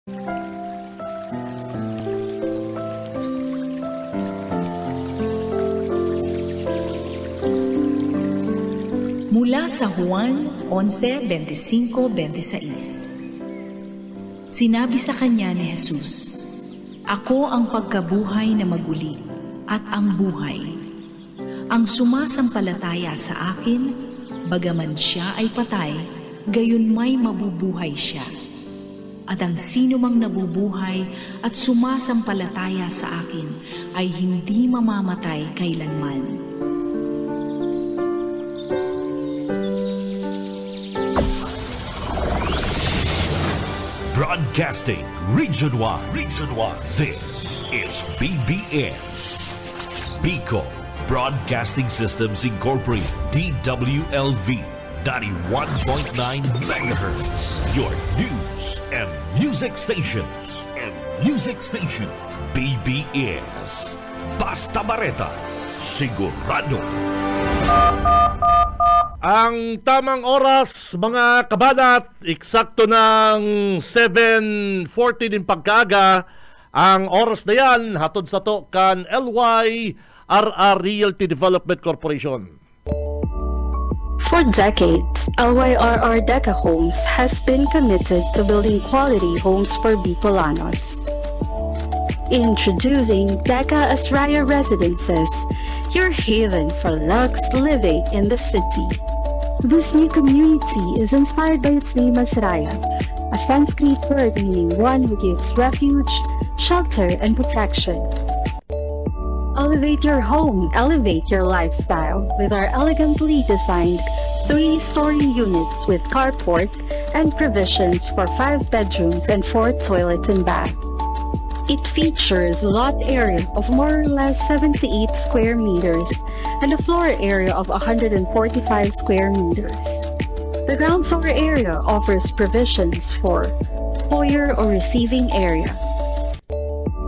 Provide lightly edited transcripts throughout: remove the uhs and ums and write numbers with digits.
Mula sa Juan 11:25-26. Sinabi sa kanya ni Jesus, "Ako ang pagkabuhay na maguli at ang buhay. Ang sumasampalataya sa akin, bagaman siya ay patay, gayon may mabubuhay siya. At ang sino mang nabubuhay at sumasampalataya sa akin ay hindi mamamatay kailanman." Broadcasting Region 1. This is BBS. Bicol Broadcasting Systems Incorporated. DWLV 91.9 MHz. Your news and music stations. BBS. Basta Bareta. Sigurado. Ang tamang oras, mga kabanat, eksakto ng 7:40 din pagkaaga. Ang oras na yan, hatod sa to kan LYRR Realty Development Corporation. For decades, LYRR Deca Homes has been committed to building quality homes for Bicolanos. Introducing Deca Asraya Residences, your haven for luxe living in the city. This new community is inspired by its name Asraya, a Sanskrit word meaning one who gives refuge, shelter, and protection. Elevate your home, elevate your lifestyle with our elegantly designed 3-story units with carport and provisions for 5 bedrooms and 4 toilets and bath. It features a lot area of more or less 78 square meters and a floor area of 145 square meters. The ground floor area offers provisions for foyer or receiving area,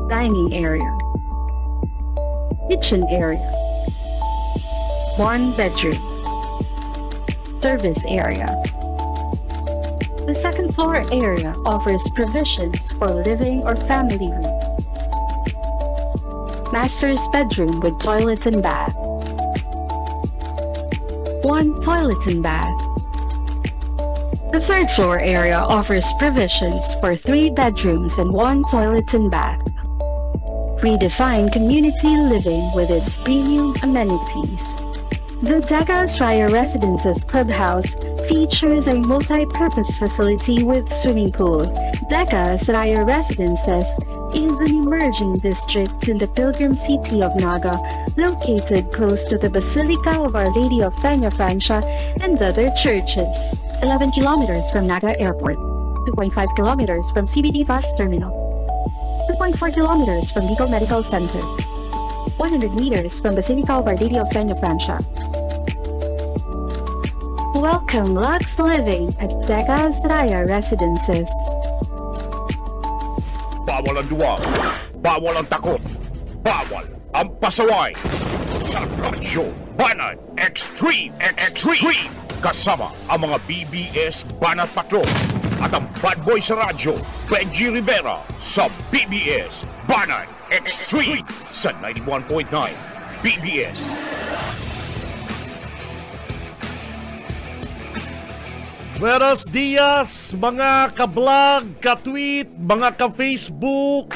dining area, kitchen area, 1 bedroom, service area. The second floor area offers provisions for living or family room, master's bedroom with toilet and bath, 1 toilet and bath. The third floor area offers provisions for 3 bedrooms and 1 toilet and bath. Redefine community living with its premium amenities. The Deca Asraya Residences Clubhouse features a multi-purpose facility with swimming pool. Deca Asraya Residences is an emerging district in the pilgrim city of Naga, located close to the Basilica of Our Lady of Peñafrancia and other churches. 11 kilometers from Naga Airport, 2.5 kilometers from CBD Bus Terminal, 2.4 kilometers from Bicol Medical Center, 100 meters from Basilica of Our Lady of Peñafrancia. Welcome Lux Living at Deca Asraya Residences. Bawal ang duwag, bawal ang takot, bawal ang pasaway. Sa Radyo Banat Extreme. Kasama ang mga BBS Banat Patrol at ang bad boy sa radyo, Benji Rivera sa BBS Banat Extreme sa 91.9 BBS. Buenos dias, mga ka-vlog, ka-tweet, mga ka-Facebook,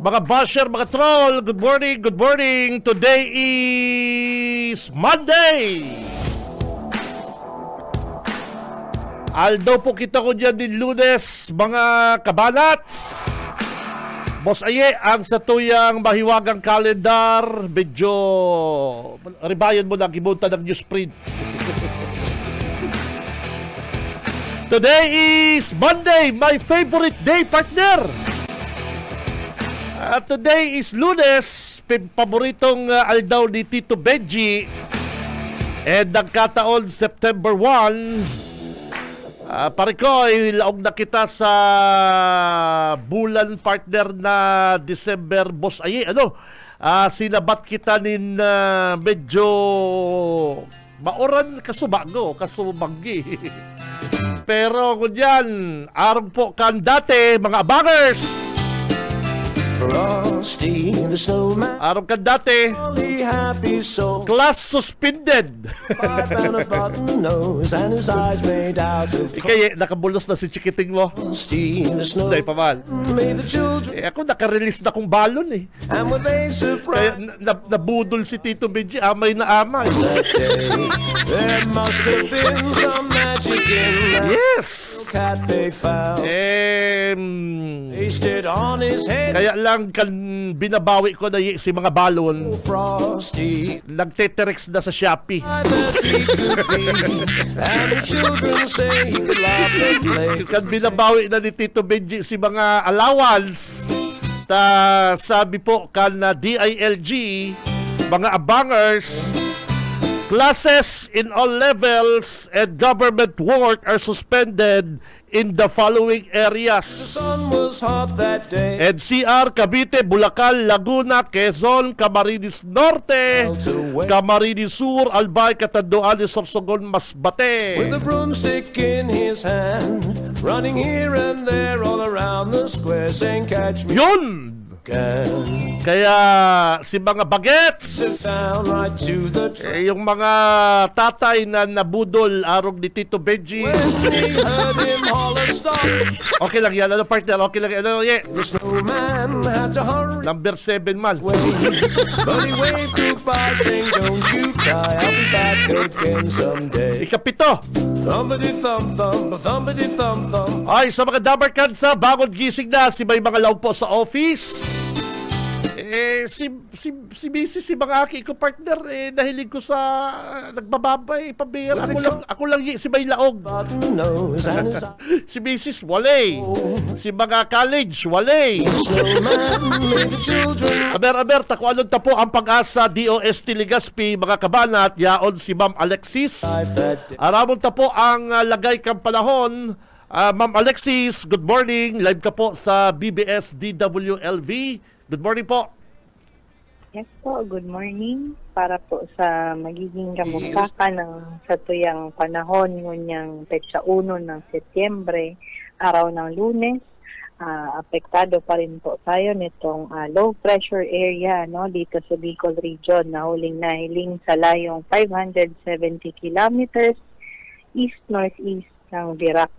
mga basher, mga troll. Good morning. Today is Monday. Aldaw po kita ko dyan din Lunes, mga kabalats. Boss Aye, ang satuyang mahiwagang kalendar, medyo ribayan mo lang, gimunta ng newsprint. Today is Monday, my favorite day, partner. Today is Lunes, paboritong aldaw ni Tito Benji. And nagkataon September 1. Pare ko, ilaog na kita sa bulan, partner, na December, Boss Aye. Sinabat kita nin medyo maoran kasubanggi. Pero kunyan, araw po kan dati, mga abangers. Frosty the Snowman, Araw kan dati, only happy soul. class suspended. Pipe and a button nose, and his eyes made out of Ikay, nakabulos na si Chikiting mo. Frosty the Hindi Snowman pa man. made the children, Ako, naka-release na kong balon eh. and were they Kaya surprised nabudol si Tito Benji, amay na amay. that day? There must have been some magic in the Yes! cat they found. Pasted on his head, Kaya lang kan binabawi ko na si mga balon, Frosty, nagteterex na sa Shopee. as he could be, and the children say he could laugh and play. Kan binabawi na ni Tito Benji si mga allowance. Sabi po kan na DILG, mga abangers, classes in all levels and government work are suspended in the following areas: Sun was hot that day. NCR, Cavite, Bulacan, Laguna, Quezon, Camarines Norte, Camarines Sur, Albay, Catanduan, Sorsogon, Masbate. With a broomstick in his hand, running here and there all around the square, saying, "Catch me Yun! again." Kaya si mga bagets, Down right to the train. yung mga tatay na nabudol arog ni Tito Benji. When we heard him holler, "Stop!" Okay lang yan, ano partner, okay lang yan, ano, yeah. The snowman had to hurry Number 7 man. away, but he waved goodbye, saying, "Don't you cry, I'll be back again someday." Ikapito, Thumpity thump thump, thumpity thump thump. ay sa mga dabarkan sa bagong gising na, si may mga laog po sa office. Si Mrs. si mga aki ko partner, nahilig ko sa nagbababay, pabira. Ako lang si may laog. Button nose and his Si Mrs. Walay. Si mga college, Walay. snowman made the children Aber, tako anong tapo ang pag-asa DOST Legazpi, mga kabanat, yaon si Ma'am Alexis. laugh that day. Aramon tapo ang lagay kang panahon. Ma'am Alexis, good morning. Live ka po sa BBS DWLV. Good morning po. Yes po, good morning. Para po sa magiging kamusta ng sa tuyang panahon ngunyang petsa 1 ng Setyembre, araw ng Lunes, apektado pa rin po tayo nitong low pressure area dito sa Bicol Region na huling nahiling sa layong 570 kilometers east-northeast ng Virac,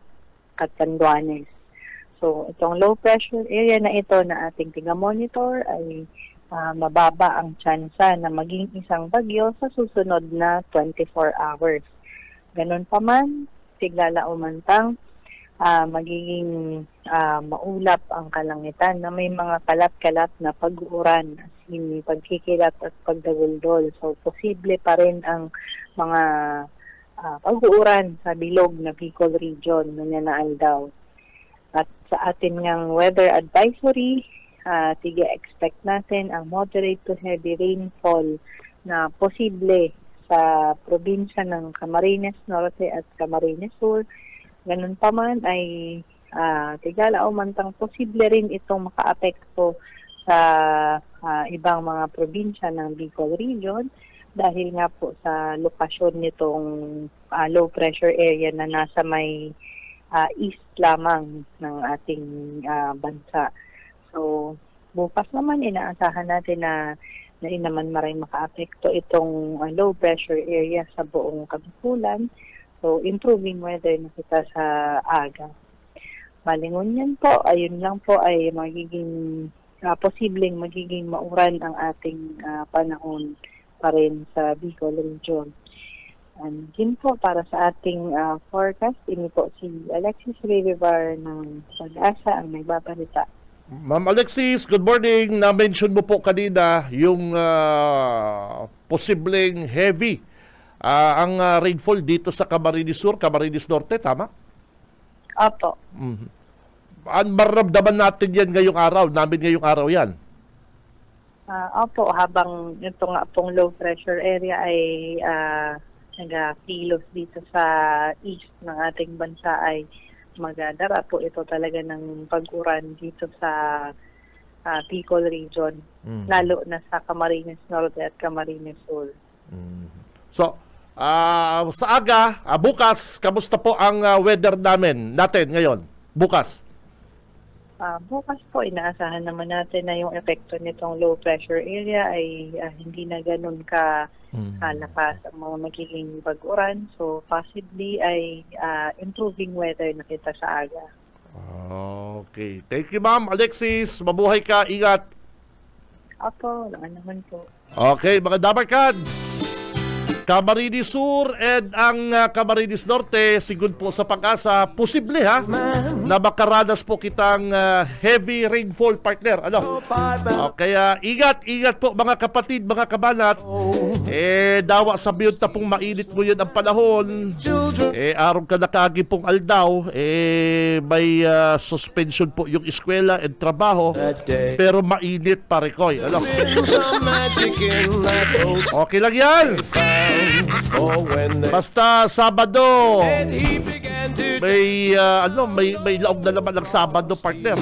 Catanduanes. So, itong low pressure area na ito na ating tiga-monitor ay mababa ang tsansa na maging isang bagyo sa susunod na 24 hours. Ganun pa man, tiglala umantang magiging maulap ang kalangitan na may mga kalat-kalat na pag-uuran, as in pagkikilat at pagdaguldol. So, posible pa rin ang mga pag-uuran sa bilog na Bicol Region na daw. At sa atin ngang weather advisory, expect natin ang moderate to heavy rainfall na posible sa probinsya ng Camarines Norte at Camarines Sur. Ganun pa man ay tigala umantang posible rin itong makaapekto sa ibang mga probinsya ng Bicol Region dahil nga po sa lokasyon nitong low pressure area na nasa may east lamang ng ating bansa. So, bukas naman inaasahan natin na naman maray makaapekto itong low pressure area sa buong Kabikulan. So, improving weather na kita sa aga. Malingon yan po, ayun lang po ay magiging, posibleng magiging mauran ang ating panahon pa rin sa Bicol Region. And yun po para sa ating forecast. Ini po si Alexis Rivivar ng Pag-asa ang nagbabalita. Ma'am Alexis, good morning. Na-mention mo po kanina yung posibleng heavy ang rainfall dito sa Camarines Sur, Camarines Norte, tama? Opo. Ang maramdaman natin yan ngayong araw, namin ngayong araw yan. Opo, habang ito nga pong low pressure area ay nag-kilos dito sa east ng ating bansa ay magdadara po ito talaga ng pag-uran dito sa Bicol Region, lalo na sa Camarines Norte at Camarines Sur. So, Sa aga, bukas, kamusta po ang weather natin ngayon? Bukas. Bukas po, inaasahan naman natin na yung epekto nitong low pressure area ay hindi na ganun kalakas ang mga magiging baguran. So, possibly ay improving weather na kita sa aga. Okay. Thank you, Ma'am Alexis. Mabuhay ka. Ingat. Apo, wala naman po. Okay, mga Dabarkads. Camarines Sur and ang Camarines Norte, sigud po sa Pag-asa, posible na makaranas po kitang heavy rainfall, partner. Kaya ingat po mga kapatid, mga kabanat. Dawa sa biyot na pong mainit mo yun ang panahon. Araw ka nakagi pong aldaw, may suspension po yung eskwela and trabaho. Pero mainit, parekoy. Okay lang yan. Basta Sabado may laog na naman ng Sabado, partner.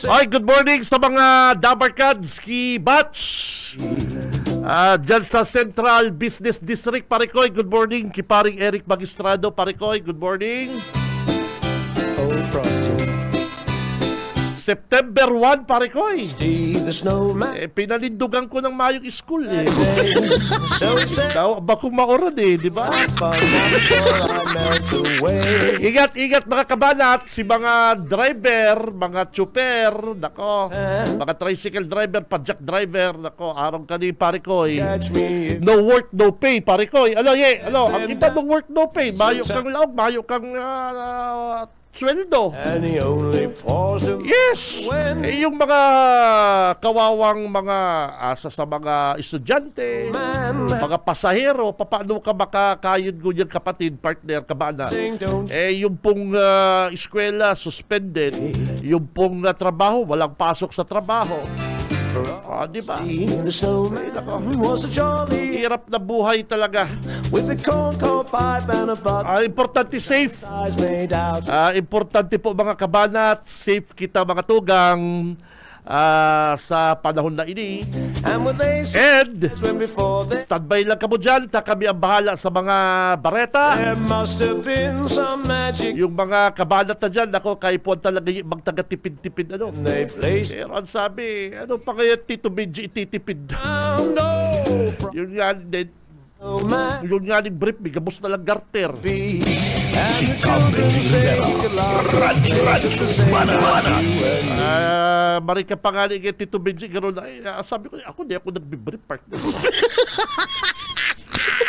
Ay, good morning sa mga Dabarkads Ski Batch dyan sa Central Business District, Parikoy. Good morning, Kiparing Eric Magistrado, Parikoy. Good morning. September 1, Parikoy. Pinalindugan ko ng Mayong School Bakong maoran di ba? Ingat mga kabanat, si mga driver, mga chopper, mga tricycle driver, pajak driver, araw ka ni Parikoy. No work, no pay, Parikoy. Ang iba no work, no pay. Mayo kang laog, mayo kang sweldo. Yes! Yung mga kawawang mga asa sa mga estudyante, mga pasahero, paano ka makakayod ngunyan, kapatid, partner, kabana? Yung pong eskwela, suspended. Yung pong trabaho, walang pasok sa trabaho. Di ba? Hirap na buhay talaga. Importante safe. Importante po mga kabanat, safe kita mga tugang sa panahon na ini. And standby lang kamo dyan, kami ang bahala sa mga bareta. Yung mga kabanat na dyan, kay po talaga yung magtaga-tipid-tipid. Pero ang sabi, pa kaya Tito Benji ititipid? Yun nga ni brief, may gabos na lang garter. Si Benji Rivera, Radyo Mana-Mana. Marika pa nga ni Tito Benji, gano'n na, sabi ko, ako nagbibrief, partner.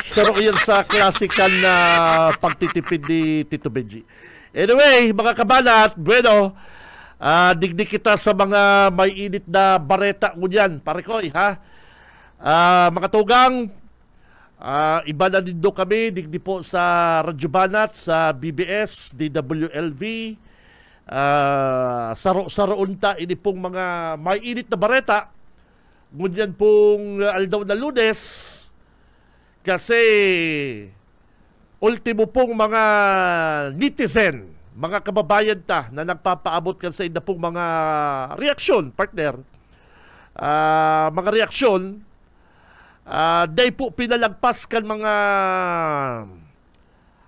Saro yan sa classical na pagtitipid ni Tito Benji. Anyway, mga kabanat, bueno, digdig kita sa mga may init na bareta ngunyan, Parikoy, mga tugang, iba na din do kami, digdi po sa Radyo Banat, sa BBS, DWLV, saro-unta, ini pong mga may init na bareta, ngunyan pong aldaw na Lunes, kasi ultimo pong mga netizen, mga kababayan na nagpapaabot kasi na pong mga reaksyon, partner, mga reaksyon, day po pinalagpas kan mga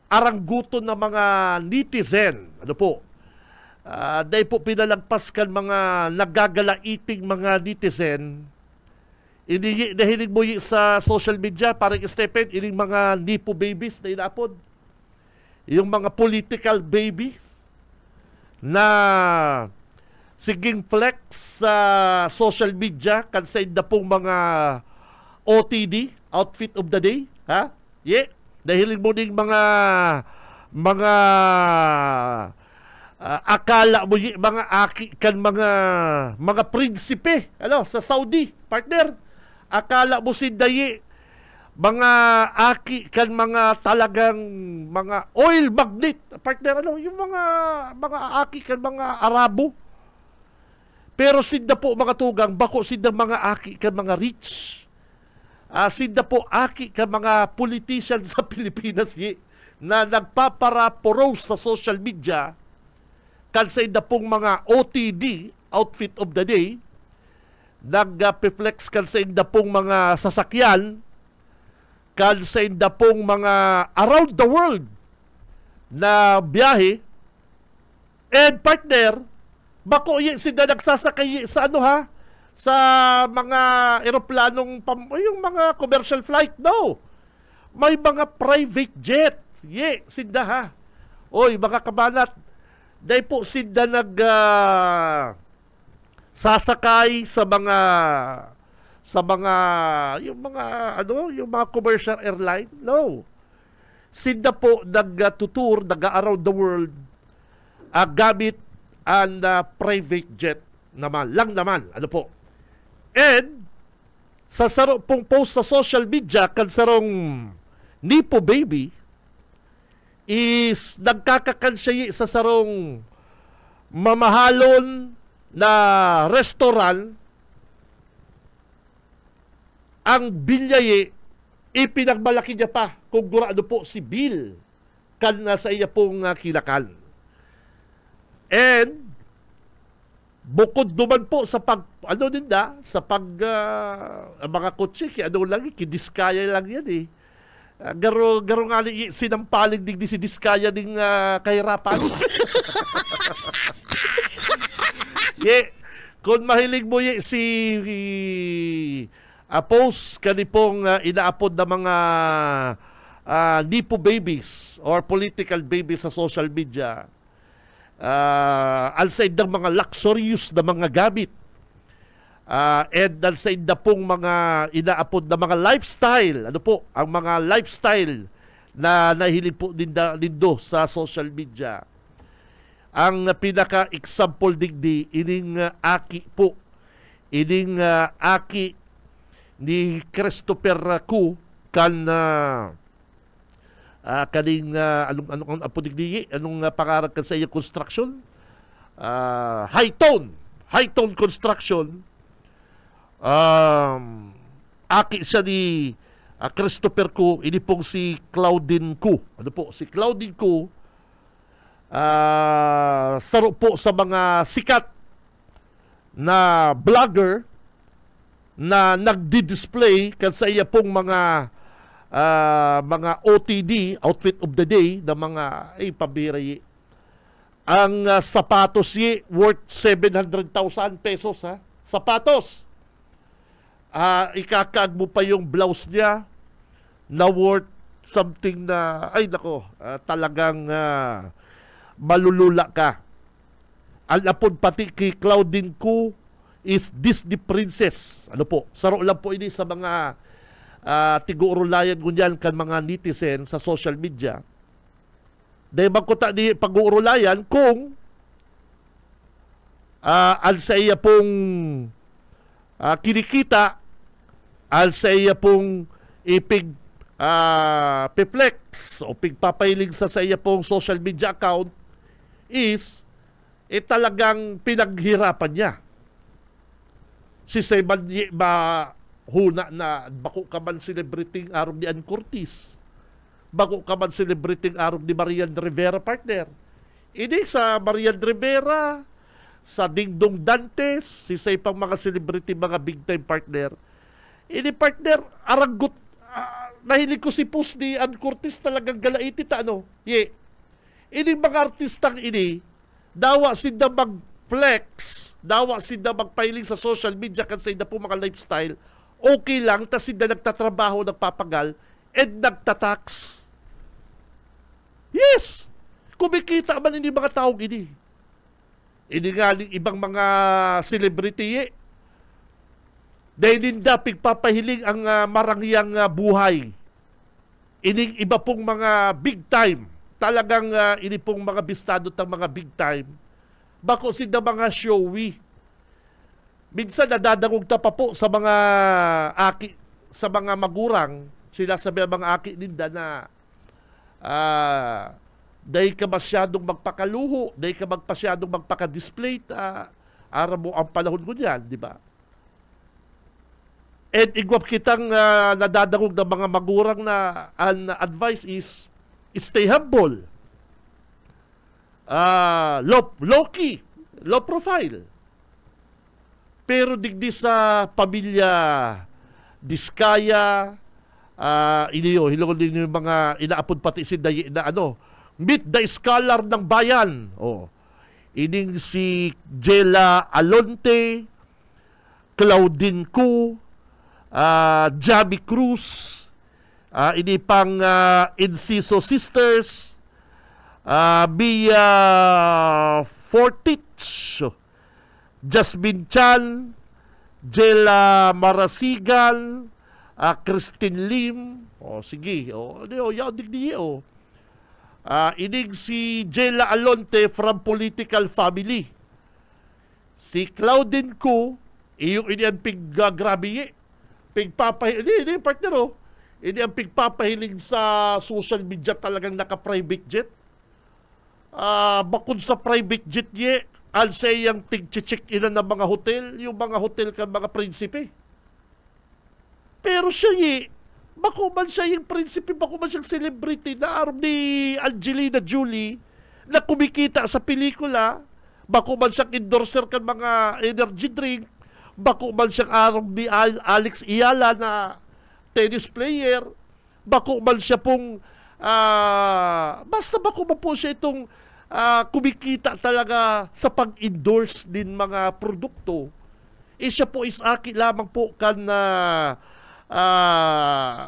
arangguton na mga netizen. Day po pinalagpas kan mga nagagalaiting mga netizen. Nahilig mo sa social media, parang Stephen, ining mga nipo babies na inapod. Yung mga political babies na siging flex sa social media kansa na pong mga OTD, outfit of the day, dahil mo ding mga akala mo mga aki kan mga prinsipe sa Saudi, partner. Akala mo si dayi mga aki kan mga talagang mga oil magnet, partner, yung mga aki kan mga Arabo. Pero sinda po mga tugang, bako sinda mga aki kan mga rich. Sinda po aki ka mga politician sa Pilipinas na nagpaparaporouse sa social media kansa na pong mga OTD, outfit of the day, nag-flex kan sa inda pong mga sasakyan, kan sa inda pong mga around the world na biyahe, and partner, bako sila nagsasakay sa ano ha? Sa mga eroplanong, yung mga commercial flight, no. May mga private jet. Sinda ha. Oy, mga kabanat, dahil po sinda sasakay sa mga yung mga commercial airline. No. Sinda po nagtutur, around the world gamit ang private jet naman. Ano po. And sa saro pong post sa social media kan sarong Nipo Baby is nagkakakansiyi sa sarong mamahalon na restaurant. Ang bilyaye ipinagmalaki niya pa kung gurado po si Bill kan sa iya pong kinakan. And bukod duman po sa mga kotse, kidiskaya lang yan eh. Garo nga sinampaling digdi si diskaya ding kahirapan. Kung mahilig mo si post kanipong inaapod na mga Nipo babies or political babies sa social media, alsaid ng mga luxurious na mga gamit, and alsaid na pong mga inaapod na mga lifestyle, ang mga lifestyle na nahilig po nindo sa social media. Ang pinaka-example digdi, ining aki po, ining aki ni Christopher Koo kan kaning anong apudigdi, anong pangarag kan sa iya construction, high tone construction. Aki siya ni Christopher Koo, ini pong si Claudine Koo. Si Claudine Koo, saro po sa mga sikat na vlogger na nagdi-display kan sa iya pong mga OTD, outfit of the day, na mga pabira ang sapatos worth 700,000 pesos ha. Sapatos. Ikakaag mo pa yung blouse niya na worth something na talagang malulula ka. Alapod pati kay Claudine Koo is Disney princess. Saro lang po ini sa mga tiguurulayan gunyan kan mga netizen sa social media. Dahil magkuta di pag-uurulayan kung alsa iya pong kinikita, alsa iya pong piplex o pigpapailing sa iya pong social media account is talagang pinaghirapan niya. Si Seban huna na bako ka man celebrating araw ni Ann Curtis, bako ka man celebrating araw ni Marian Rivera, partner. Ini sa Marian Rivera, sa Dingdong Dantes, si say pang mga celebrity, mga big time partner. Ini partner, aragot, nahilig ko si post ni Ann Curtis, talagang galaiti Ini mga artistang ini, dawa sinda mag-flex, dawa sinda magpailing sa social media kan sa inda po mga lifestyle, okay lang, tas sinda nagtatrabaho, nagpapagal, and nagtatax. Yes! Kumikita man ini mga taong ini. Ini nga ibang mga celebrity dahil ninda pigpapahiling ang marangyang buhay. Ining iba pong mga big time, talagang ini pong mga bistado ng mga big time, bako sinda mga showy. Minsan nadadangog ta pa po sa mga aki, sa mga magurang, sila sabi ang mga aki ninda na dahil ka masyadong magpakaluho, dahil ka masyadong magpaka-display, ara mo ang panahon ko niyan, di ba? And igwap kitang nadadangog ng mga magurang na ang advice is stay humble, low key, low profile. Pero digdi sa pamilya Diskaya, hilong din yung mga inaapod pati si na meet the scholar ng bayan. Ining si Jela Alonte, Claudine Cu, Javi Cruz, ini pang Inciso Sisters, Mia Fortich, Jasmine Chan, Jela Marasigan, Christine Lim, sige, inig si Jela Alonte from political family. Si Claudine Cu, iyong ini ang piggrabe, pigpapahiling, partner, ini ang pigpapahiling sa social media, talagang naka-private jet. Bakod sa private jet niya, alsay yung tig-check in ng mga hotel, yung mga hotel ka mga prinsipe. Pero siya bako man siya yung prinsipe, bako man siyang celebrity na aram ni Angelina Jolie na kumikita sa pelikula, bako man siyang endorser kan mga energy drink, bako man siyang aram ni Alex Iyala na tennis player, bako man siya pong basta bako man po siya itong kumikita talaga sa pag-endorse din mga produkto. Siya po is aki lamang po kan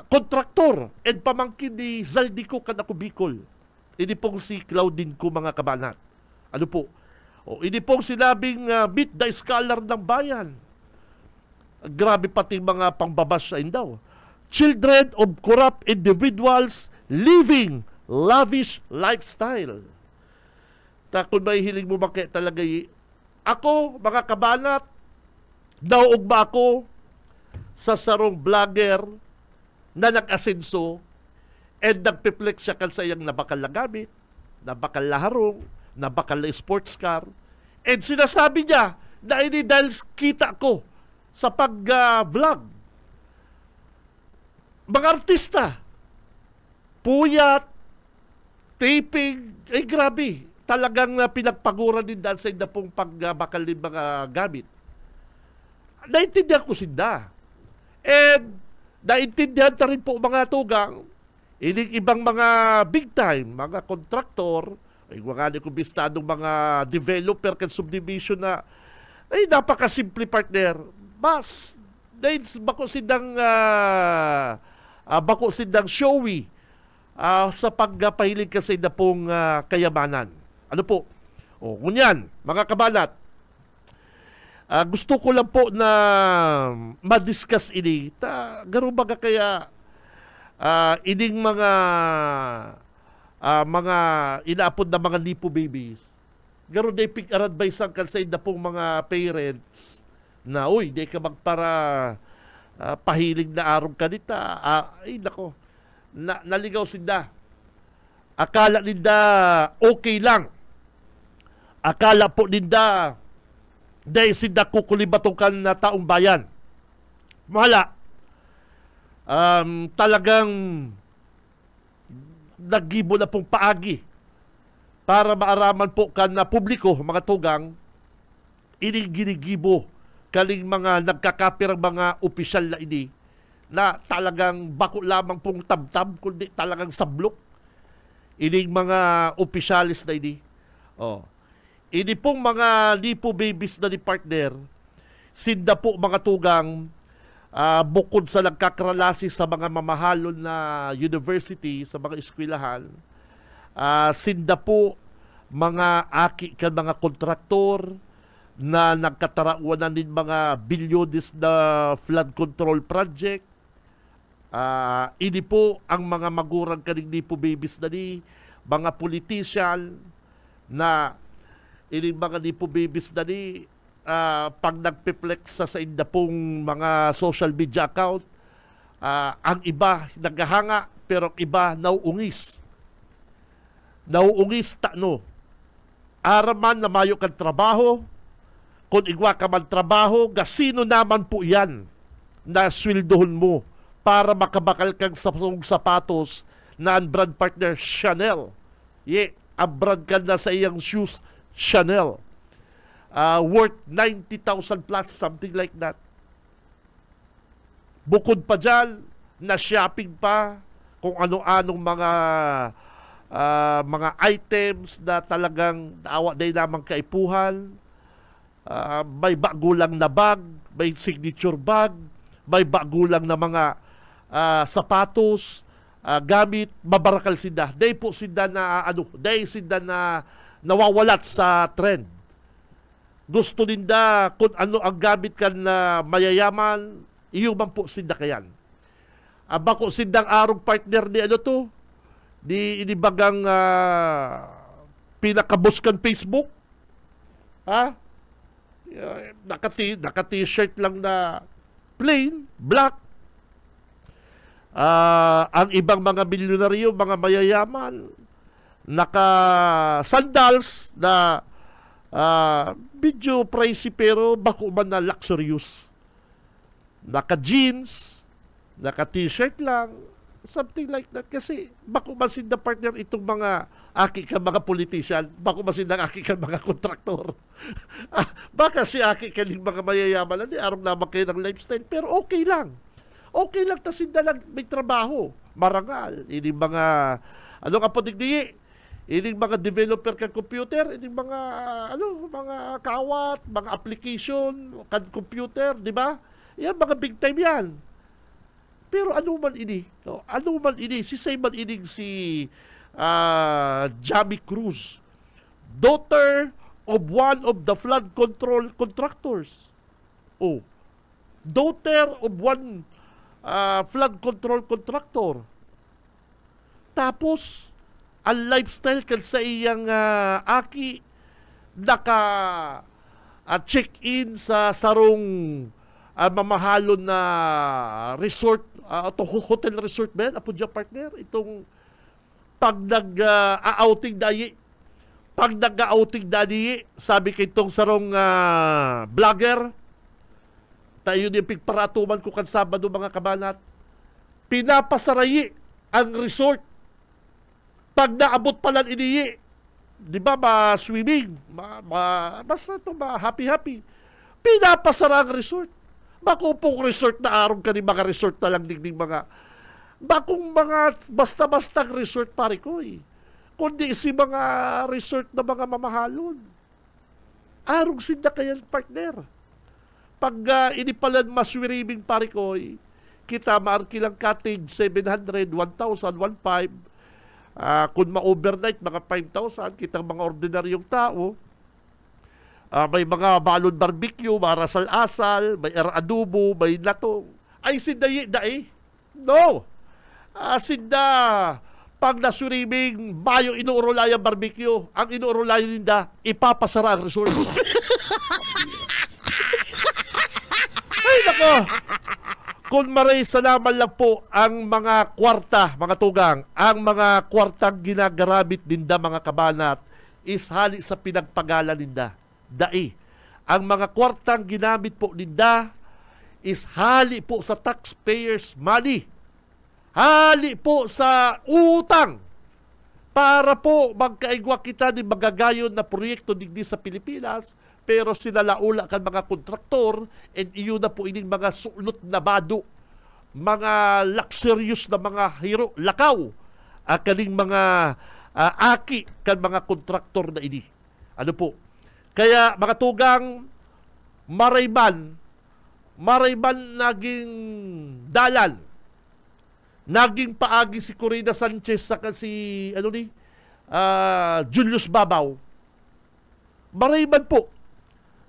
kontraktor and pamangkin ni Zaldico kan ako Bicol. Ini pong si Claudine Cu, mga kabanat. Ano po? Ini pong sinabing meet the scholar ng bayan. Grabe pati mga pangbabas sa indaw. Children of corrupt individuals living lavish lifestyle. Kung may hiling mo talaga ako, mga kabanat, nauog ba ako sa sarong vlogger na nag-asenso and nagpiplex siya kan sa iyang nabakal na gamit, nabakal na harong, nabakal na sports car, and sinasabi niya na ini dahil kita ko sa pag-vlog. Mga artista, puyat, taping, grabe. Talagang pinagpaguran din dahil sa inda pong pagbakal din mga gamit. Naintindihan ko sinda. And naintindihan na rin po mga tugang, ibang mga big time, mga kontraktor, mga kumbistadong mga developer kan subdivision na napakasimple, partner. Mas, bako sindang showy sa pagpahilig kasi na pong kayamanan. Ano po? Ngunyan, mga kabanat, gusto ko lang po na madiscuss ini. Garo baga kaya ining mga inaapod na mga lipo babies. Garo day pig-advice ang kalsay na pong mga parents na, di ka magpara pahilig na arong kanita. Nako, naligaw sinda. Akala ninda okay lang. Akala po ninda dahil sinda kukulibatong na taong bayan. Mahala. Talagang nagibo na pong paagi para maaraman po kan na publiko, mga tugang, iniginigibo kaling mga nagkakapirang mga opisyal na ini na talagang bako lamang pong tabtab kundi talagang sablok ining mga opisyalis na ini. Ini pong mga lipo babies na ni partner, sinda po mga tugang, bukod sa nagkakralasi sa mga mamahalon na university, sa mga eskwelahan, sinda po mga aki ka mga kontraktor na nagkatarawanan din mga bilyones na flood control project. Ini po ang mga magurang kaning lipo babies na ni mga politician na ini mga lipo babies na ni pag nagpiplex sa inda pong mga social media account, ang iba naghahanga pero ang iba nauungis araman na mayo kang trabaho, kung igwa ka man trabaho, gasino naman po yan na sweldohon mo para makabakal kang sapatos na ang brand partner Chanel. Ang brand ka na sa iyang shoes Chanel. worth 90,000 plus, something like that. Bukod pa dyan, na shopping pa kung ano-anong mga items na talagang naawa day namang kaipuhan. May bagulang na bag, may signature bag, may bagulang na mga sapatos, gamit, mabarakal sinda. Day po sinda na nawawalat sa trend. Gusto ninda kung ano ang gamit kan na mayayaman, iyuman po sinda kayan. Bako sindang arong partner ni di inibagang pinakabuskan Facebook. Naka-t-shirt lang na plain, black. Ang ibang mga milyonaryo, mga mayayaman, naka-sandals na medyo pricey pero bako man na luxurious. Naka-jeans, naka-t-shirt lang, something like that. Kasi bako masin na partner itong mga aki ka mga politician, bako masin na aki ka mga kontraktor. Baka si aki ka mga mayayaman, arong naman kayo ng lifestyle, pero okay lang. Okay lang tasin na lang may trabaho. Marangal. Ini mga, ano nga po digdiyi? Ini mga developer kan computer, ini mga, mga kawat, mga application, kan computer, di ba? Yan, mga big time yan. Pero ano man ini? Si Simon Ining si Jamie Cruz, daughter of one of the flood control contractors. Daughter of one flood control contractor. Tapos, ang lifestyle kan sa iyang aki, naka-check-in sa sarong mamahalon na resort, hotel resort ba yan? Apo dyan partner, itong pag nag-outing dayi, sabi kay itong sarong vlogger, tayo yung pigparatuman ko kan Sabado mga kabanat, pinapasarayi ang resort. Pag naabot pa lang iniyi, di ba, ma-swimming, basta ito, happy-happy, pinapasara ang resort. Bako pong resort na arong ka ni mga resort na lang digning mga, bakong mga basta-bastang resort pare ko kundi si mga resort na mga mamahalon. Arong sinda kayan partner. Pag inipalan maswiriming pare ko, kita maarkilang cottage 700, 1,000, 1,500. Kung ma-overnight, mga 5,000, kitang mga ordinaryong tao. May mga balon barbecue, marasal-asal, may adobo, may latong. Ay, sinda No! Sinda, pag nasuriming, bayo inuurulayan barbecue, ang inuurulayan ninda, ipapasara ang resort. Ay, nako! Kung maray salaman lang po ang mga kwarta, mga tugang, ang mga kwartang ginagarabit ninda mga kabanat is hali sa pinagpagalan ninda. Ang mga kwartang ginamit po ninda is hali po sa taxpayers' money. Hali po sa utang para po magkaigwa kita ni magagayon na proyekto digdi sa Pilipinas, pero sinalaula kan mga kontraktor and iyon na po ining mga sulot na bado, mga luxurious na mga hiro, lakaw, kaning mga aki kan mga kontraktor na ini. Ano po? Kaya mga tugang, marayman naging dalan, naging paagi si Corina Sanchez saka si Julius Babaw. Marayman po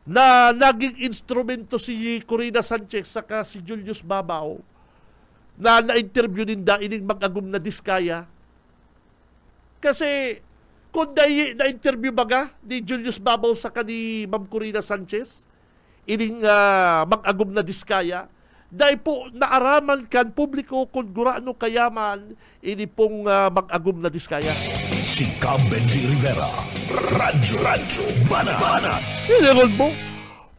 na naging instrumento si Corina Sanchez saka si Julius Babaw na na-interview ninda ining mag-agum na diskaya. Kasi kung na-interview baga ni Julius Babaw saka ni Ma'am Corina Sanchez, ining mag-agum na diskaya, dahil po naaraman kan publiko kung gurano kayaman ini pong mag-agum na diskaya. Si Benji Rivera, Radyo Banat. Ilan mo?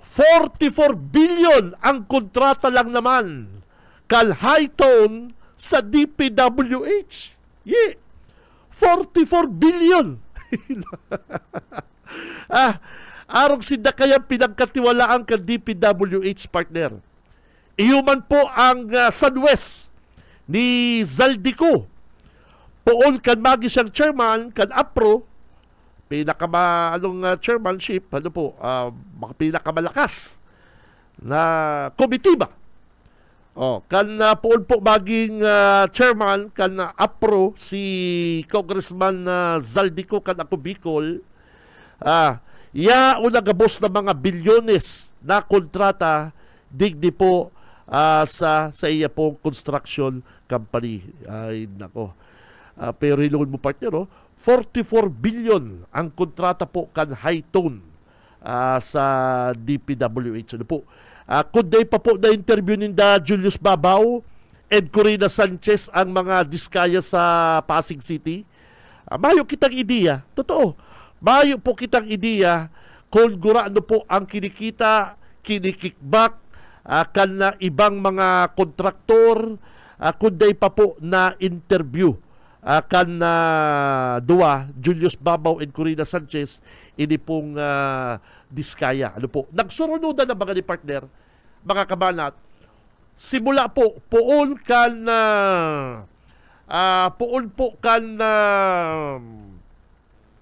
44 billion ang kontrata lang naman kal high tone sa DPWH. 44 billion. Arong sinda kaya pinagkatiwalaan ka DPWH partner. Ihuman po ang Sunwest ni Zaldico. Poon kan magi siyang chairman, kan APRO, chairmanship, pinakamalakas na komitiba. Kan poon po maging chairman, kan APRO, si Congressman Zaldico, kan ako Bicol, una gabos na mga bilyones na kontrata digdi po sa iya pong construction company. Ay nako. Pero hilungan mo partner, 44 billion ang kontrata po kan High Tone sa DPWH. Ano po? Kundi pa po na interview ni Julius Babaw and Corina Sanchez ang mga diskaya sa Pasig City. Mayo kitang ideya. Totoo. Mayo po kitang ideya kung gurano po ang kinikita, kinikickback, kan ibang mga kontraktor, kundi pa po na interview kan duwa, Julius Babaw and Corina Sanchez, ini pong diskaya. Ano po? Nagsurunudan na mga ni partner, mga kabanat, simula po, poon po kan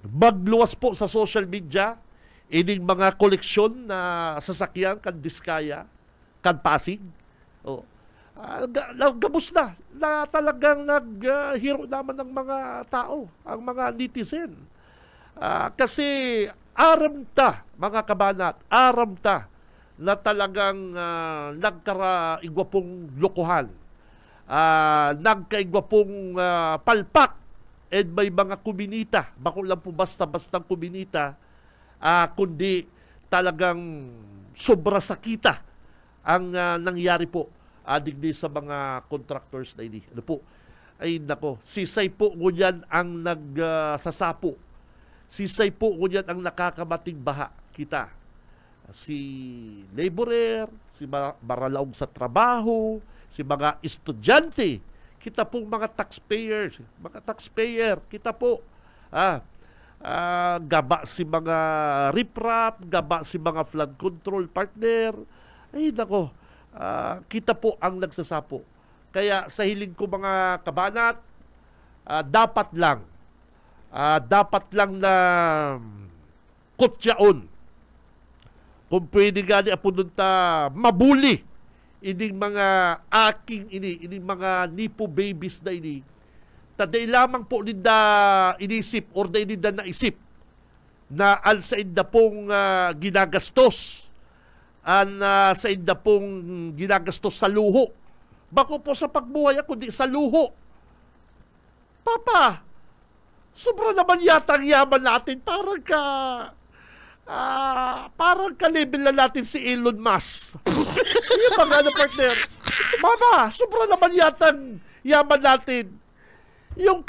magluwas po sa social media, ining mga koleksyon na sasakyan kan diskaya, kan Pasig. Gabos na talagang naghiro naman ng mga tao, ang mga netizen. Kasi aramta, mga kabanat, aramta na talagang nagkaraigwa pong lokohan, nagkaigwa pong palpak, and may mga kuminita, bako lang po basta-bastang kuminita, kundi talagang sobra sakita ang nangyari po digdi sa mga contractors na ini. Ano po? Ay nako, sisay po ngunyan ang nagsasapo. Sisay po ngunyan ang nakakamating baha kita. Si laborer, si maralaong sa trabaho, si mga estudyante, kita pong mga taxpayer, kita po gaba si mga riprap, gaba si mga flood control partner. Ay nako, kita po ang nagsasapo. Kaya sa hiling ko mga kabanat, dapat lang na kutyaon. Kung pwede gani apununta mabuli ining mga ining mga nipo babies na ini. Taday lamang po ninda inisip or da ninda naisip na sa inda pong ginagastos sa inda pong ginagastos sa luho. Bako po sa pagbuhay kundi sa luho. Papa, sobra naman yata ang yaman natin. Parang ka level na natin si Elon Musk. Yung mga partner. Mama, sobra naman yata ang yaman natin. Yung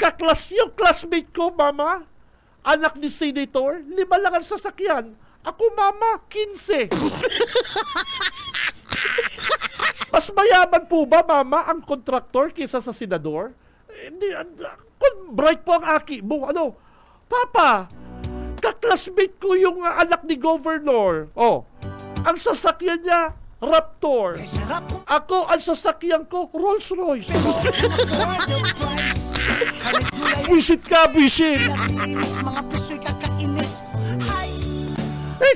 classmate ko, mama, anak ni Senator, 5 lang ang sasakyan. Ako, mama, 15. Mas mayaman po ba, mama, ang kontraktor kaysa sa senador? Hindi, bright po ang aki mo. Ano? Papa, kaklasmate ko yung anak ni Governor. Ang sasakyan niya, Raptor. Ako, ang sasakyan ko, Rolls Royce. Buisit ka, buisit. Mga piso'y kakainis.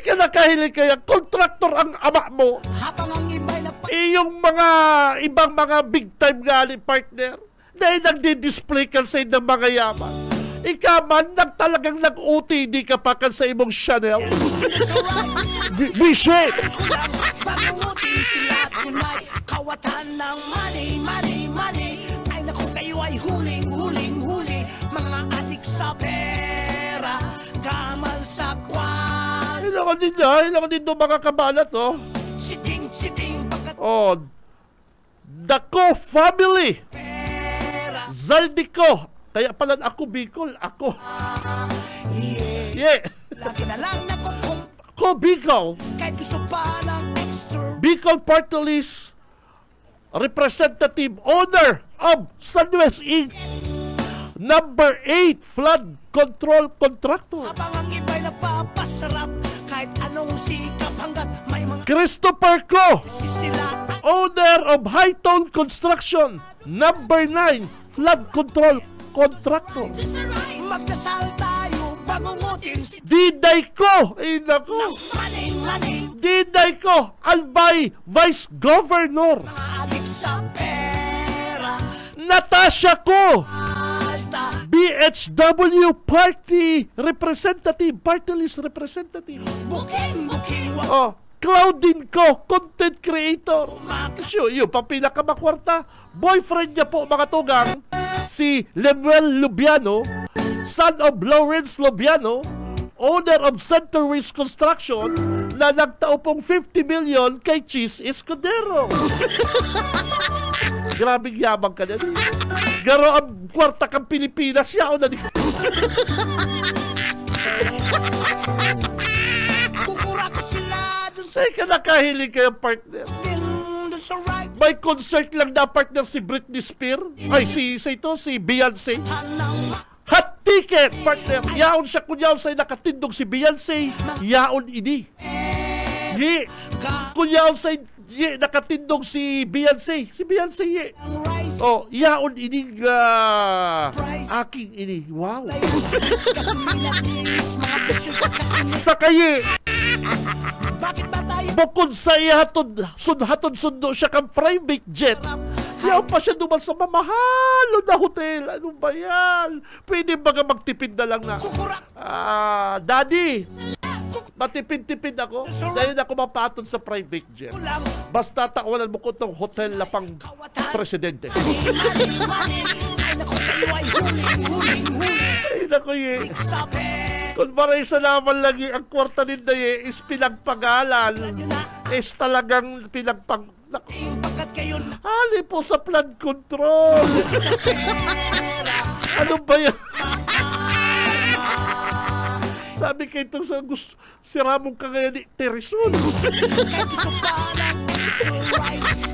Kinakahilig kaya kontraktor ang ama mo. Yung mga ibang mga big time gali partner dahil nagdi-display ka sa ng mga yaman. Ikaman, talagang nag-OTD ka pa kan sa imong Chanel. Bisit! Kawatan ng money. Ay naku, kayo ay huling-huli. Mga adik sa pera, gamal sa kwan. Ilang din mga kabalat, Siting, Daco family. Zaldico. Kaya pala ako Bicol, ako. Lagi na lang ako Bicol. Kahit gusto pa ng extra. Bicol Party List Representative Owner of Sunwest Inc. Number 8 Flood Control Contractor. Habang ang iba'y napapasarap, kahit anong sikap hanggat may mga Christopher Co, sis nila. owner of Hightone Construction, number 9 flood control contractor. Magdasal tayo, bangungutin si Diday Ko, ay nako, maning Diday Ko, Albay Vice Governor. adik sa pera. Natasha Ko, Alta, BHW Party Representative, Party List Representative. buking, wag Oh, Claudine Ko, Content Creator. Yung pa pinakamakwarta, boyfriend niya po mga tugang, si Lemuel Lubiano, son of Lawrence Lubiano, owner of Centerways Construction, na nagtao pong 50 million kay Cheese Escudero. Grabing yabang ka din. Garo ang kwarta kang Pilipinas, yaon na di. kukurakot sila dun sa Say ka nakahiling kayo partner. dun sa right May concert lang na partner si Britney Spears. Ay, si Beyonce. hanang Hot ticket, partner. Yaon siya kunyaw sa'y nakatindog si Beyonce. Yaon ini. Ye. Kunyaw sa'y nakatindog si Beyonce. Si Beyonce, ye. rice Oh, yaon ini aking ini. Wow. gasolina dinis mga presyo sa kainis. Sa kaye, Bakit ba tayo bukod sa ihatod sundo siya kang private jet. Yaw pa siya duman sa mamahalo na hotel. Ano ba yan? Pwede ba nga magtipid na lang na? kukurak Daddy, matipid-tipid ako dahil ako mapatod sa private jet. lang Basta takwalan mo ko itong hotel na pang presidente. money ay naku tayo ay huling Ay, naku, ye. sa pera. Kung maray sa naman lagi ang kwarta ninda, ye, is pinagpagalan. Is talagang Pagkat kayo hali po sa flood control. Ano ba yan? Sabi kayo itong sa gusto, si Ramon ka ngayon ni Tereson. kahit gusto pa ng extra rice.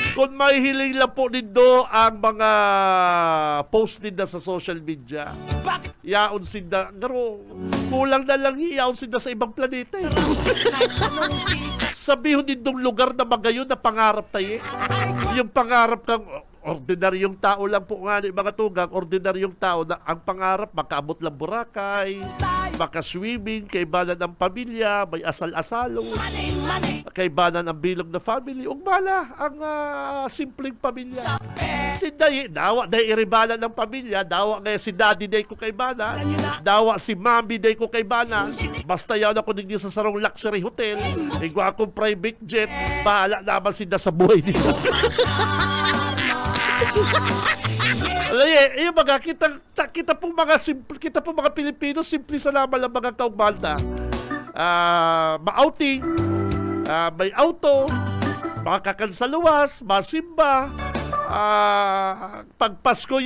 Kung may hiling lang po nindo ang mga post ninda sa social media, Bakit yaon sinda, garo, kulang na lang yaon sinda sa ibang planeta. Eh. kahit anong sikap Sabihon nindong lugar na magayon na pangarap tayo. Yung pangarap kang ordinaryong tao lang po nga ni mga tugang, ordinaryong tao na ang pangarap makaabot lang Boracay, makaswimming, kaibanan ng pamilya, may asal-asalo, money kaibanan ng bilog na family, ugmala ang simpleng pamilya. Si Day, dawa day iribala ng pamilya, dawa ngayon si Daddy Day ko kaibana, dawa si Mami Day ko kaibana, basta yaw na ko din sa sarong luxury hotel, igwa akong private jet, bahala naman sinda sa buhay nila. Alay, yung mga kita pong mga simple, kita pong mga Pilipino simple sa laman ng mga kaugmalda. Ma-outing, may auto, makakakan sa luwas, masimba, pagpasko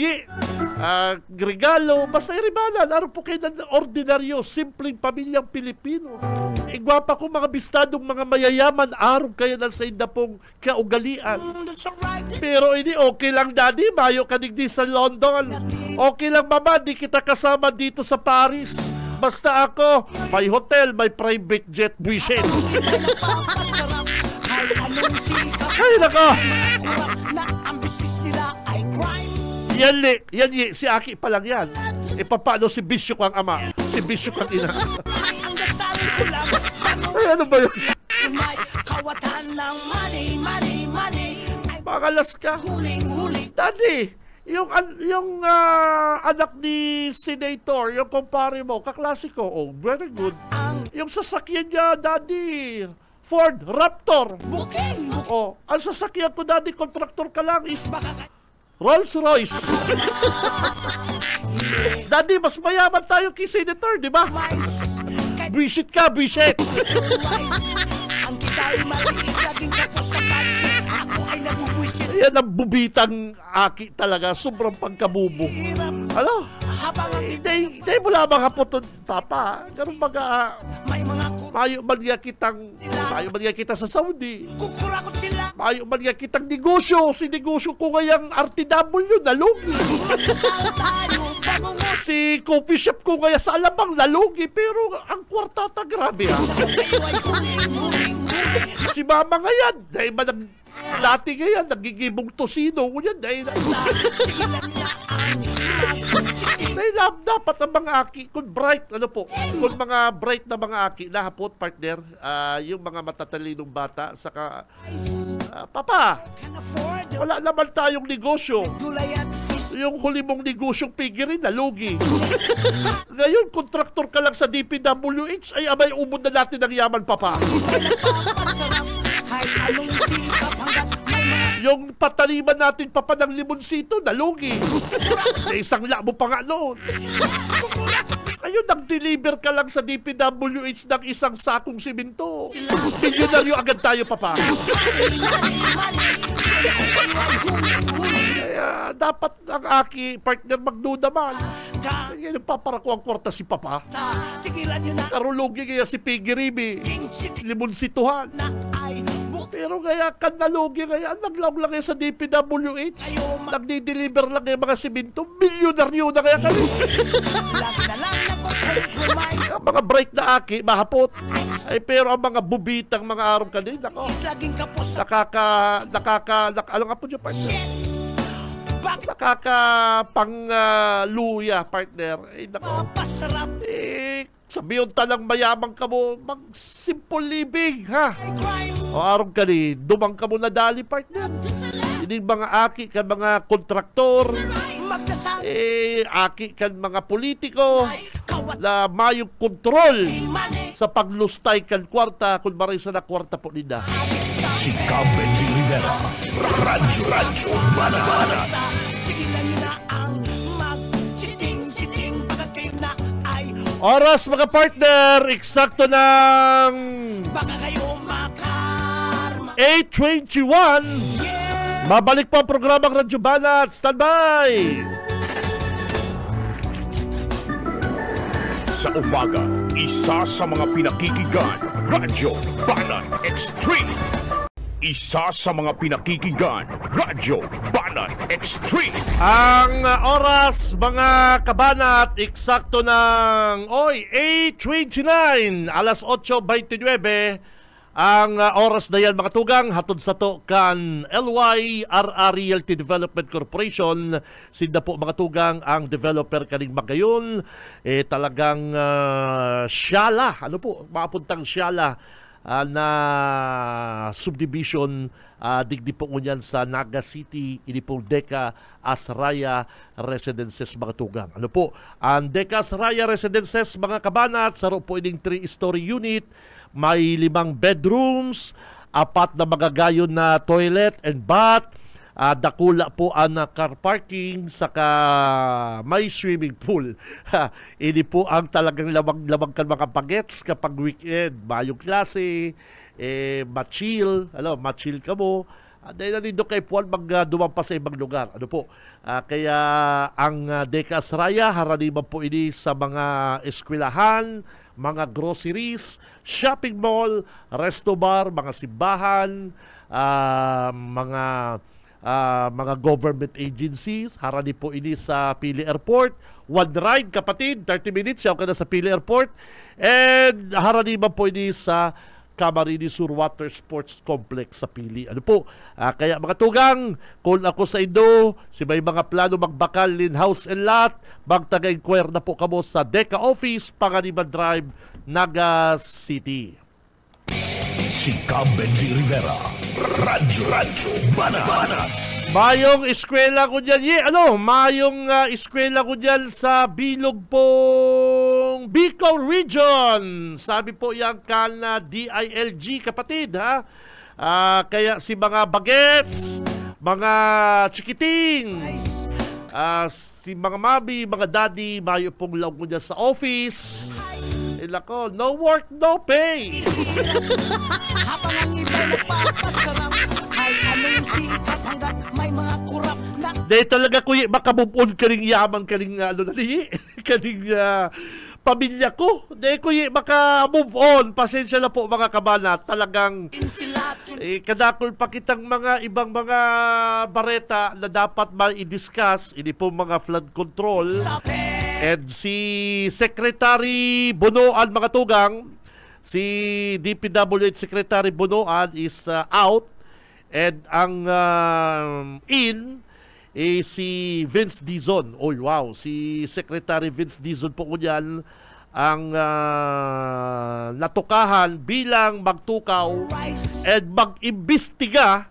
regalo, basta iribalan. Ano po kayo ng ordinaryo, simpleng pamilyang Pilipino. Igwapa ko mga bistadong mga mayayaman, araw kayo na sa inda pong kaugalian. sa right Pero ini okay lang, Daddy, mayo ka digdi sa London. Okay lang, Mama, di kita kasama dito sa Paris. Basta ako, may hotel, may private jet, buisit. papasarap kahit anong sikap Ay, nako. kurak na ang business nila ay crime. Yan, si Aki pa lang yan. E paano si Bishop ang ama? Si Bishop ang ina. Ang dasal ko lang Ay, ano ba yun? may kawatan ng money ay Makalas ka. huling Daddy, yung anak ni Senator, yung kumpare mo, kaklase ko, oh, very good. ang Yung sasakyan niya, Daddy, Ford Raptor. buking Oh, ang sasakyan ko, Daddy, contractor ka lang, is baka Rolls Royce. Daddy, mas mayaman tayo kay Senator, di ba? mais kahit Buisit ka, buisit. rice ang kita'y maliit laging kapos sa budget ako ay nabubwisit Yan ang bubitang Aki talaga, sobrang pagkabubo. hirap Ano? habang ang Hindi mo lamang hapon, Papa. Ganun baga, may mga mayo man niya kita sa Saudi. kukurakot sila Mayo man niya kitang negosyo. Si negosyo ko ngayang RTW na lugi. magdasal tayo Si coffee shop ko kaya sa Alabang nalugi, pero ang kwartata grabe ha. Si mama ngayon, dahil ba dati ngayon, nagigibong tosino ko yan, dahil dapat ang mga aki, kung bright, kung mga bright na mga aki, lahapot, partner, yung mga matatalinong bata, saka, papa, wala naman tayong negosyo. Yung huli mong negosyong pigirin, nalugi. Ngayon, kontraktor ka lang sa DPWH, ay abay, umod na natin ang yaman, papa. Yung pataliman natin papa ng limonsito, nalugi. Isang labo pa nga noon. Ngayon, nag-deliver ka lang sa DPWH ng isang sakong simento. Milyonaryo agad tayo, papa. Kaya dapat ang aki partner magdudaman. Kaya nagpaparako ang kwarta si papa. Karulugi kaya si Piggy Ribi. Limonsituhan. Pero kaya kan nalugi kaya naglaw lang kaya sa DPWH. Nagdi-deliver lang kaya mga simento. Milyonaryo na kaya kami. Ang mga bright na aki, mahapot. Ay, pero ang mga bubitang mga araw kanina, alam nga po niyo, partner. Nakakapangluya, partner. Ay, nako. Sabiyon talang mayamang ka mo, mag-simple living, ha? O araw kanina, dumang ka mo na dali, partner. Hindi mga aki ka mga kontraktor, aki ka mga politiko, na mayong kontrol sa paglustay kan kwarta, kung maray sa na kwarta po nila. Si Benji Rivera, Radyo Bana. Oras mga partner, eksakto ng 8:21. Mabalik po ang programang Radyo Banat. Standby! Sa umaga, isa sa mga pinakikigan, Radyo Banat Extreme. Isa sa mga pinakikigan, Radyo Banat Extreme. Ang oras mga kabanat, eksakto ng 8:29, alas 8:29. Ang oras na yan mga tugang, hatod sa to kan LYRR Realty Development Corporation. Sinda po mga tugang ang developer kaning magayon. Talagang siyala, maapuntang siyala na subdivision digdi po ngunyan sa Naga City, ini pong Deka Asraya Residences mga tugang. Ang Deka Asraya Residences mga kabanat, saro po ining 3-story unit, may 5 bedrooms, 4 na magagayon na toilet and bath, dakula po ang car parking, saka may swimming pool. Ini po ang talagang lamang kan mga bagets kapag weekend, mayong klase, ma-chill ka mo. Dahil nandito kay Puan dumang pa sa ibang lugar. Kaya ang Deka Asraya, haraniman po ini sa mga eskwelahan, mga groceries, shopping mall, resto bar, mga simbahan, mga government agencies. Harani po ini sa Pili Airport. One ride, kapatid, 30 minutes, yaw ka na sa Pili Airport. And harani man po ini sa Camarines Sur Water Sports Complex sa Pili. Kaya mga tugang, kung ako sa Indo, si may mga plano magbakal in house and lot, magtaga-inquire na po kamo sa Deka Office, Panganiban Drive, Naga City. Si Benji Rivera, Radyo Bana. Mayong eskwela ko dyan, mayong eskwela ko dyan sa Bilog pong Bicol Region. Sabi po yan kan DILG, kapatid, ha? Kaya si mga bagets, mga chikiting, si mga mami, mga daddy, mayo pong law ko dyan sa office. Ilako, no work, no pay. Habang ang iba nagpapasarap, ay anong sikap hanggat may mga kurap na. Dahil talaga kuya, makamupon ka rin yaman ka rin kaning pamilya ko. Di ko maka-move on. Pasensya na po mga kabanat. Talagang kadakol pa kitang mga ibang mga bareta na dapat ma-i-discuss. Hindi po mga flood control. And si Secretary Bonoan mga tugang, si DPWH Secretary Bonoan is out. And ang si Vince Dizon. Oh wow, si Secretary Vince Dizon po yan ang natukahan bilang magtukaw at mag-imbestiga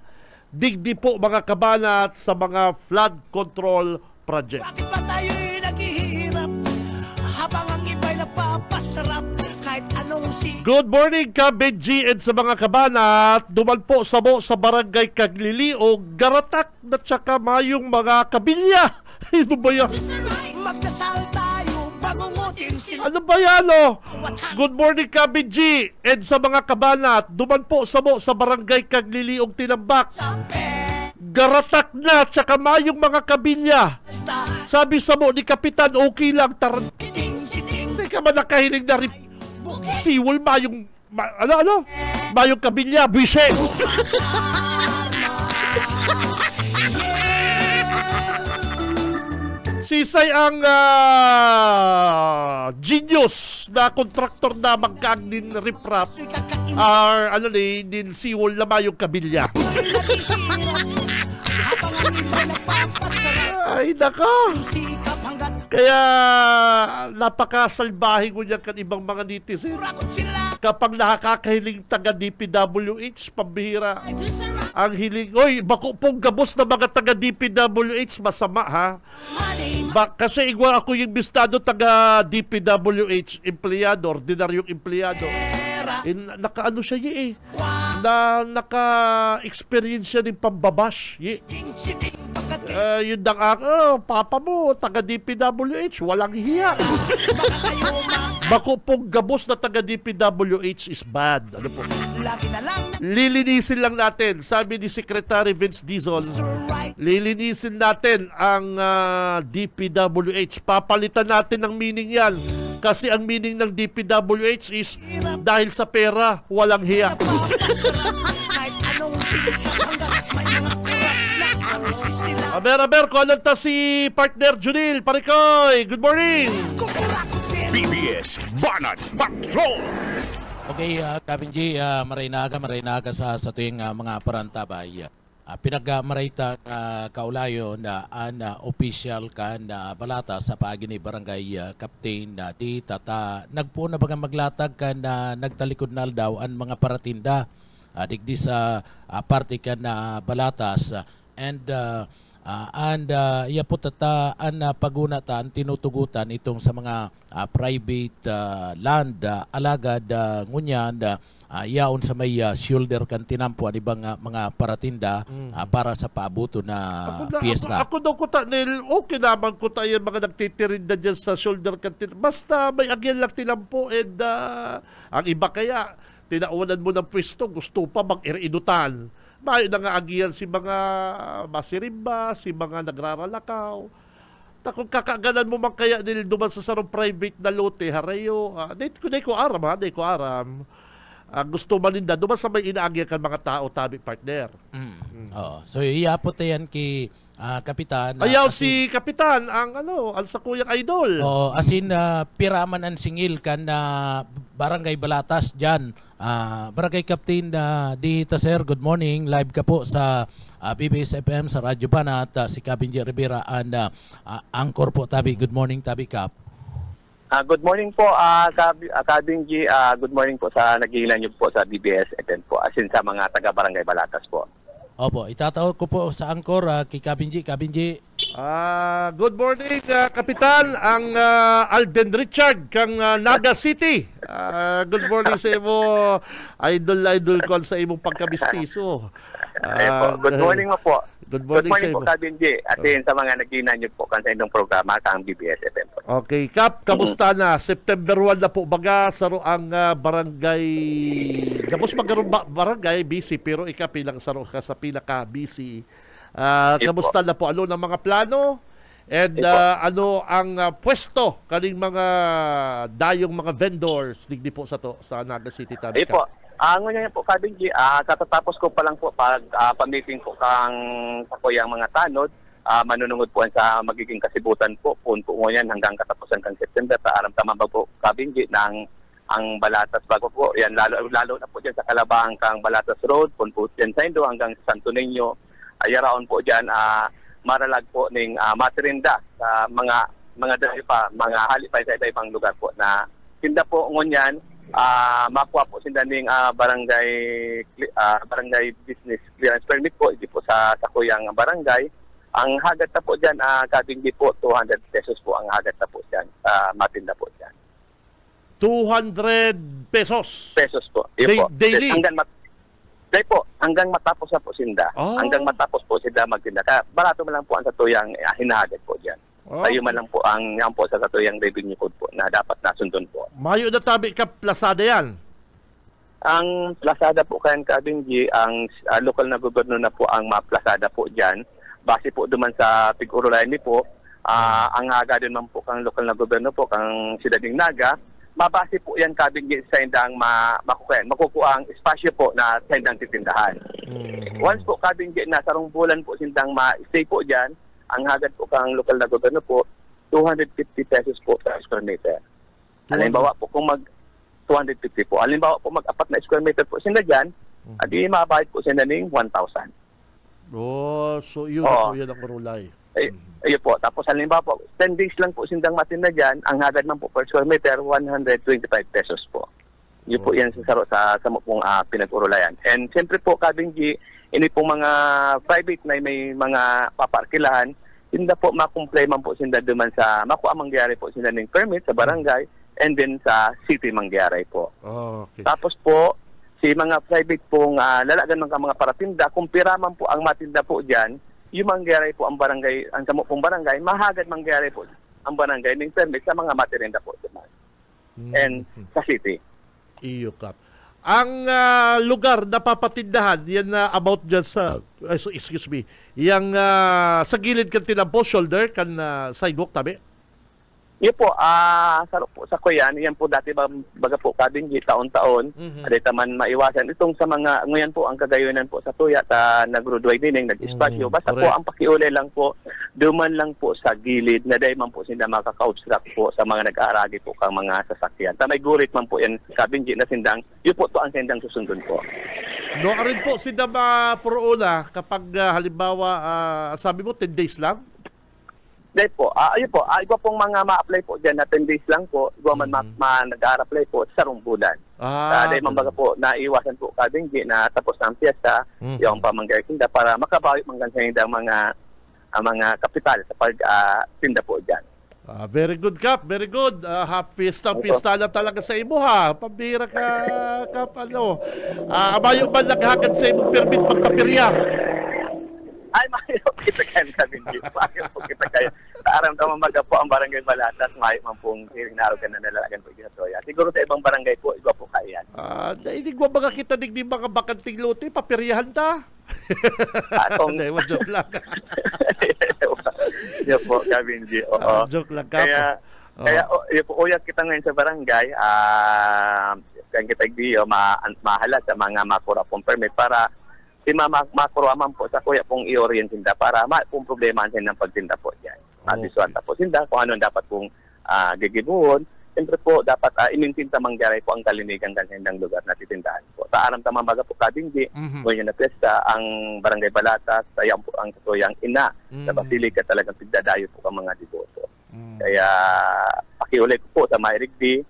digdi po mga kabanat sa mga flood control project. Bakit pa tayo'y naghihirap habang ang iba'y nagpapasarap kahit anong Good morning ka Benji and sa mga kabanat. Duman po sa barangay Kagliliog, Garatak na tsaka mayong mga kabilya. Ano ba yan? magdasal tayo, bangungutin sila. Ano ba yan Good morning ka Benji and sa mga kabanat. Duman po sa barangay Kagliliog, Tinambak, Garatak na tsaka mayong mga kabilya. Sabi sa ni Kapitan, okay lang. Say ka ba nakahiling na rin siwol mayong mayong kabilya, bise. Sisay ang genius na kontraktor na magkaang din riprap din siwol na mayong kabilya. Ay, naka. Kaya napakasalbahe ko niya kan ibang mga netizen. Kapag nakakahiling taga DPWH, pambihira. Ang hiling, bako pong gabos na mga taga DPWH, masama ha. Kasi igwa ako yung bistado taga DPWH, empleyado, ordinaryong empleyado. Nakaano siya na naka-experience siya ng pambabash. Yun papa mo, taga DPWH, walang hiya. Bako pong gabos na taga DPWH is bad. Ano po? Lilinisin lang natin, sabi ni Secretary Vince Dizon, lilinisin natin ang DPWH. Papalitan natin ang meaning yan. Kasi ang meaning ng DPWH is dahil sa pera, walang hiya. Aber, kung anong ta si partner Junil Parikoy. Good morning! BBS Banat Patrol! Okay, Kabinji, maraynaga sa tuwing mga parantabay. Pinagmarayta kaulayo na official ka na balata sa pagi ni barangay captain na di tata nagpo na bagang maglatag ka na nagtalikod na daw ang mga paratinda digdi sa party ka na balatas and iya po tata ang pagunatan tinutugutan itong sa mga private land alagad ngunyan yaon sa may shoulder kan tinampo ang ibang mga paratinda para sa paabuto na piyesta. Ako daw ko nil okay naman ko tayo mga nagtitirinda dyan sa shoulder kan basta may agyan lang tinampo and ang iba kaya tinaunan mo ng pwesto gusto pa mag-irinutan. May nangaagyan si mga masirimba, si mga nagraralakaw. Kung kakaganan mo man kaya nil duman sa sarong private na lote, harayo, di ko aram. Gusto maninda, duman sa may inaagyan kan mga tao, tabi partner. So iyapot yan ki Kapitan. Ayaw si Kapitan, ang sa kuyang idol. Asin piraman ang singil kan na barangay Balatas dyan. Barangay Captain di sir, good morning. Live ka po sa BBS FM sa Radyo Banat. Si Kabinji Rivera and Angkor po tabi. Good morning tabi Kap. Good morning po Kabinji. Good morning po sa nagigilan niyo po sa BBS FM po. Asin sa mga taga barangay Balatas po. Opo, itatawag ko po sa Angkor kay Kabinji. Good morning, Kapitan, ang Alden Richard kang Naga City. Good morning sa imo, idol ko sa imong pagkabistiso. Good morning mo po. Good morning po, Kabinji. Atin sa mga naginan niyo po kan sa inyong programa kang BBS FM po. Okay, Kap, kamusta na? September 1 na po baga saro ang barangay. Gabos magaron barangay busy pero ikapilang saro ka sa pinaka busy. Kamusta na po? Ano ng mga plano? And Ito. ano ang pwesto kaning mga dayong mga vendors digdi po sa to sa Naga City Tabi Po. Ngunyan po, Kabing G, katatapos ko pa lang po pag pamiting po kang sakuyang mga tanod, manunungod po sa magiging kasibutan po, punto ngunyan hanggang katapusan kang September, aram tama ba po, Kabing G, ng ang Balatas bago po, yan, lalo na po dyan sa Kalabang kang Balatas Road, punto dyan sa Indo hanggang sa Santo Niño, ayaraon po dyan, maralag po ng matirinda sa mga dahil pa, mga halipay sa ibang lugar po na tinda po ngunyan, makuha po sila ng barangay business clearance permit po, hindi po sa sakuyang barangay. Ang hagat na po dyan, Kabing G po, 200 pesos po ang hagat na po dyan, matinda po dyan. 200 pesos? Pesos po. Po. Daily? Hanggang matapos na po sinda. Hanggang matapos po sila magtinda. Kaya barato man lang po ang satuyang hinahagat po dyan. Tayo man lang po ang yan po sa satuyang revenue code po na dapat nasundon po. Mayo na tabi ka plasada yan? Ang plasada po kayan, Kabing G, ang lokal na gobyerno na po ang maplasada po dyan. Base po duman sa Tig-Urulay po, ang haga din man po kang lokal na gobyerno po, kang Sidading Naga, mabase po yan, Kabing G, sa indang makukuha ang espasyo po na sa indang titindahan. Once po, Kabing G, na sarong bulan po sindang ma-stay po dyan, ang hagad po kang lokal na gobyerno po, 250 pesos po per square meter. Halimbawa po, kung 250 po. Halimbawa po, mag-apat na square meter po sila dyan, adi mabahid po sila ng 1,000. So yun po yun ang Urulay. Ayun po. Tapos halimbawa po, 10 days lang po sindang matinda dyan, ang hagad man po per square meter, 125 pesos po. Yun po yan sa pong pinag-urulayan. And siyempre po, Kabing G, ini pong mga private na may mga paparkilahan, hindi po makumplay man po sinda duman sa makuha mangyari po sila ng permit sa barangay and then sa city mangyari po. Okay. Tapos po, si mga private pong lalagan ng mga paratinda, kung piraman po ang matinda po dyan, yung mangyari po ang barangay, ang samo pong barangay, mahagad mangyari po ang barangay ng permit sa mga matirinda po duman. And sa city. Iyo Kap. Ang lugar na papatindahan, yan na about dyan sa, excuse me, yung sa gilid kan tinampo, shoulder, kan sidewalk tabi? Yun po, sa kuyan, yan po dati baga po Kabing G, taon-taon, adita man maiwasan. Itong sa mga, ngayon po, ang kagayunan po sa tuya, nag-roadway dining, nag-espasyo. Basta correct. po, ang pakiulay lang po, duman lang po sa gilid, na dahil man po sila makaka-obstruct po sa mga nag-aaragi po kang mga sasakyan. May gurit man po yan, Kabing G, na sindang, yun po to ang sindang susundon po. No, rin po, sinda ma-proona kapag halimbawa, sabi mo, 10 days lang? Dahil po, ayun po, iba pong mga ma-apply po dyan na 10 days lang po, iba man nag-a-apply po sa bulan. Dahil man baga po, naiwasan po Kabing G na tapos ng piyesta, yung pamanggayakinda para makabawi manggang sa mga kapital sa pag-tinda po dyan. Very good, Kap. Very good. Pista na talaga sa imo, ha. Pambira ka, Kap. Amayo ba naghagad sa imong permit pagpapirya? Ay, mayo kita kayo Kabing G. Mayo po kita kayo. Aram tama maga po ang barangay Balatas, mayo man pong hiring na arugan na nalalagan po ginatoya. Siguro sa ibang barangay po, iba po kaya yan. Hindi ko mga kita digdi mga bakanting lote, papiryahan ta. Hindi, joke lang. Yun po, Kabing G. Joke lang, Kap. Kaya yun po, uyat kita ngayon sa barangay, kaya kita diyo, mahalat sa mga makura pong permit para makuruaman po sa kuya pong i-orientinda para pong problema ng pagtinda po dyan. Diswanta po sinda kung ano dapat pong gigibuhon. Siyempre po, dapat imintinta mangyari po ang kalinigan ng hindang lugar na titindahan po. Sa aram tamang baga po Kabing G, ngayon na pesta, ang Barangay Balatas, sayang po ang tutuyang ina sa Basilica talagang pigdadayo po ang mga diboto. Kaya pakiulit po sa Mayrigdi,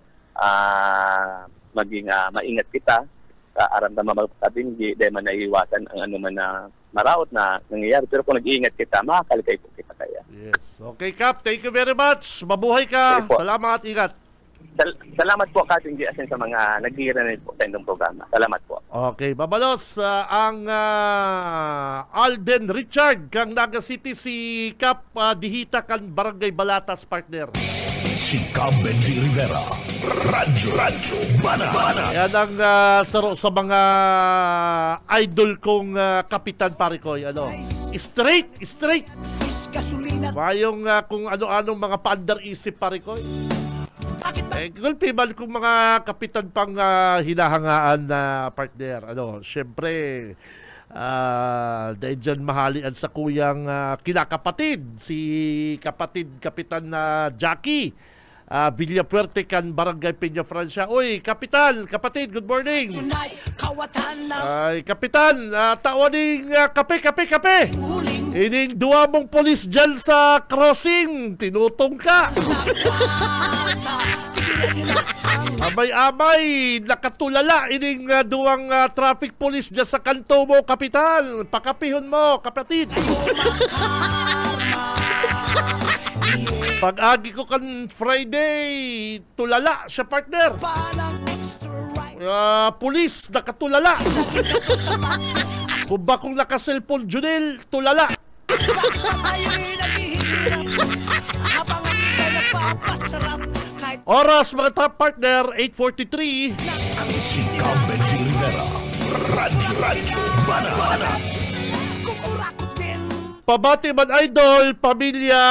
maging maingat kita sa aram tamang baga po Kabing G, dahil man naiiwasan ang ano man na maraot na nangyayari. Pero kung nag-iingat kita, makakaligay po kita kaya. Yes. Okay, Kap. Thank you very much. Mabuhay ka. Salamat. Ingat. Salamat po, Kabing G, asin sa mga nag-iiranin po sa inyong programa. Salamat po. Okay, babalos ang Alden Richard kang Naga City, si Kap Dihita kan Barangay Balatas partner. Si Kap Benji Rivera, Radyo Bana. Yan ang saro sa mga idol kong Kapitan Parikoy. Straight. gasolina. Mayong kung ano-anong mga paandar-isip pare ko. Bakit ba? Gulpi man kung mga kapitan pang hinahangaan na partner. Syempre, dahil dyan mahalian sa kuyang kinakapatid, si kapatid Kapitan Jackie Villapuerte kan Barangay Peña Francia. Uy, Kapitan, kapatid, good morning. Tunay, kawatan ng Ay, Kapitan, tawaning kape. huling Ining duwa mong polis dyan sa crossing, tinutong ka. Amay-amay, nakatulala ining duwang traffic police dyan sa kanto mo, Kapitan. Pakapihon mo, kapatid. Pag-agi ko kan Friday, tulala siya, partner. Parang extra right. Police, nakatulala. Kung ba kung naka-cellphone, Junel, tulala. Tayo'y naghihirap habang ang iba napapasarap. Kahit Oras, mga top partner, 8:43. Si Benji Rivera. Radyo Banana. kukurakot din. Pabati man idol, pamilya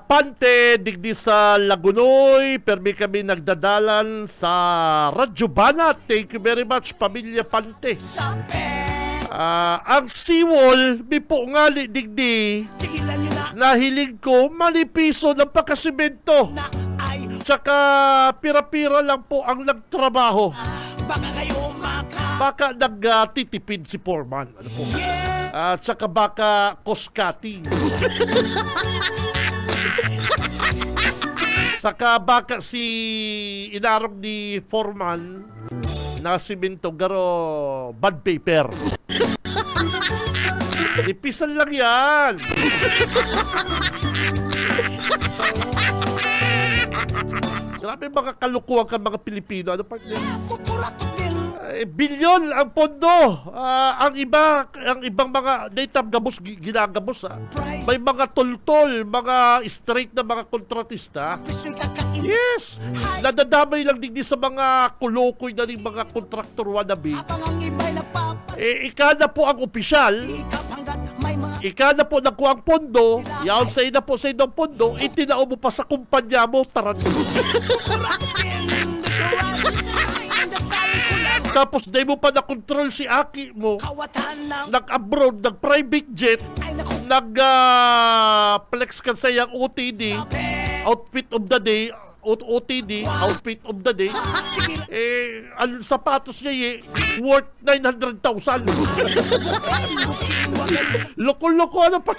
Pante, digdi sa Lagunoy, permi kami nagdadalan sa Radyo Banat. Thank you very much, pamilya Pante. Ang seawall, mi po nga digdi, Tigilan nyo na nahilig ko, malipiso ng pakasimento. na ay Tsaka pira-pira lang po ang nagtrabaho. baka kayo Baka nagtitipid si Foreman. Ano po? At saka baka cost-cutting. Saka baka si inarog ni Foreman na simento garo bad paper. Ipisan lang yan. Grabe mga kalukuhan ka mga Pilipino. Ano partner? kukurakot din. Bilyon ang pondo. Ang ibang mga native gabos ginagabos. May mga toltol, mga straight na mga kontratista. Piso'y kakain. Yes! Nadadamay lang din sa mga kulokoy na rin mga kontraktor wannabe. Habang ang iba'y napapasarap. Ikada po ang opisyal, Hanggat may mga ikada po nakuha ang pondo, yaon sa ina po sa inong pondo, itinao mo pa sa kumpanya mo, taran. kukurakot din. Dasal ko lang. Tapos di mo pa na-control si Aki mo, Kawatan ng nag-abroad, nag-private jet, ay naku. nag-flex ka sa iyang OTD, outfit of the day, OTD, outfit of the day, ang sapatos niya worth 900,000. Loko-loko, ano pa?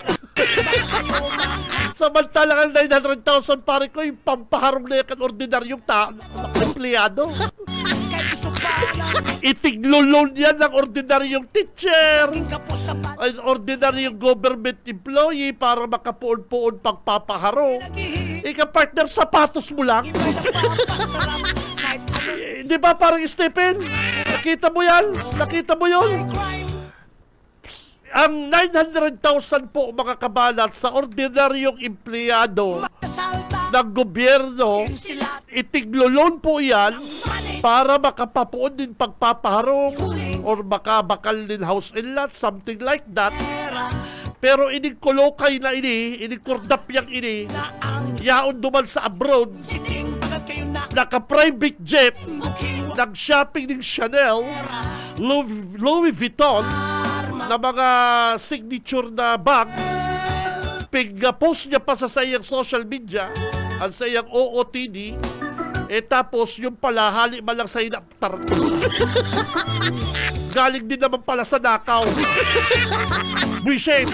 Samantalang ang 900,000 pare ko, yung pampaharong na yung ordinaryong empleyado. Itiglulon yan ng ordinaryong teacher, ay ordinaryong government employee para makapuon-puon pagpapaharong. Ika-partner, sapatos mo lang. Di ba parang Stephen? Nakita mo yan? Nakita mo yun? Ang 900,000 po mga kabalat sa ordinaryong empleyado ng gobyerno, itiglulon po yan para makapapuon din pagpapaharong or makabakal din house and lot, something like that. Pero ining kolokay na ining kordap yang yaon duman sa abroad, naka-private jet, nag-shopping ng Chanel, Louis Vuitton, na mga signature na bag, pig-post niya pa sa sayang social media, ang sayang OOTD, tapos yung pala, hali man lang sa inaptar. Galing din naman pala sa nakaw. Buisit.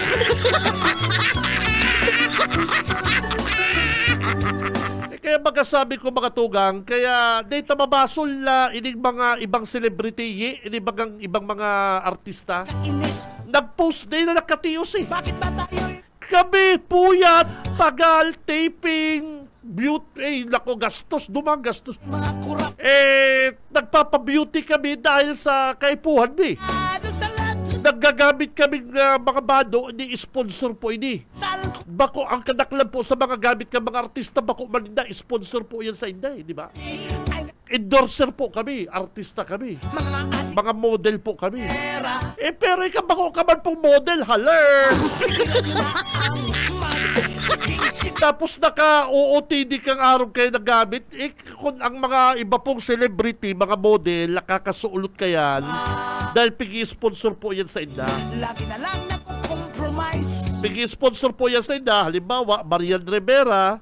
Kaya magasabi ko mga tugang, kaya data mabasol na ining mga ibang celebrity, ining ibang mga artista, nag-post din na nakatios eh. Bakit ba tayo'y Kami, puyat, tagal, taping, beauty, nako, gastos, gastos. mga kurap? Nagpapa-beauty kami dahil sa kaipuhan ni. Sa lahat. Naggagamit kami mga bado, ni-sponsor po ini. Bako, ang kadaklan po sa mga gamit ng mga artista, bako man na, sponsor po yan sa inday, di ba? Endorser po kami, artista kami. Mga model po kami. Pero ikaw bako ka man pong model, haler! Tapos naka-OOTD kang araw kayo nagamit. Kung ang mga iba pong celebrity, mga model, nakakasuulot ka yan. Dahil pigi-sponsor po yan sa inda. Lagi na lang nagko-compromise. Pigi-sponsor po yan sa inda. Halimbawa, Marian Rivera,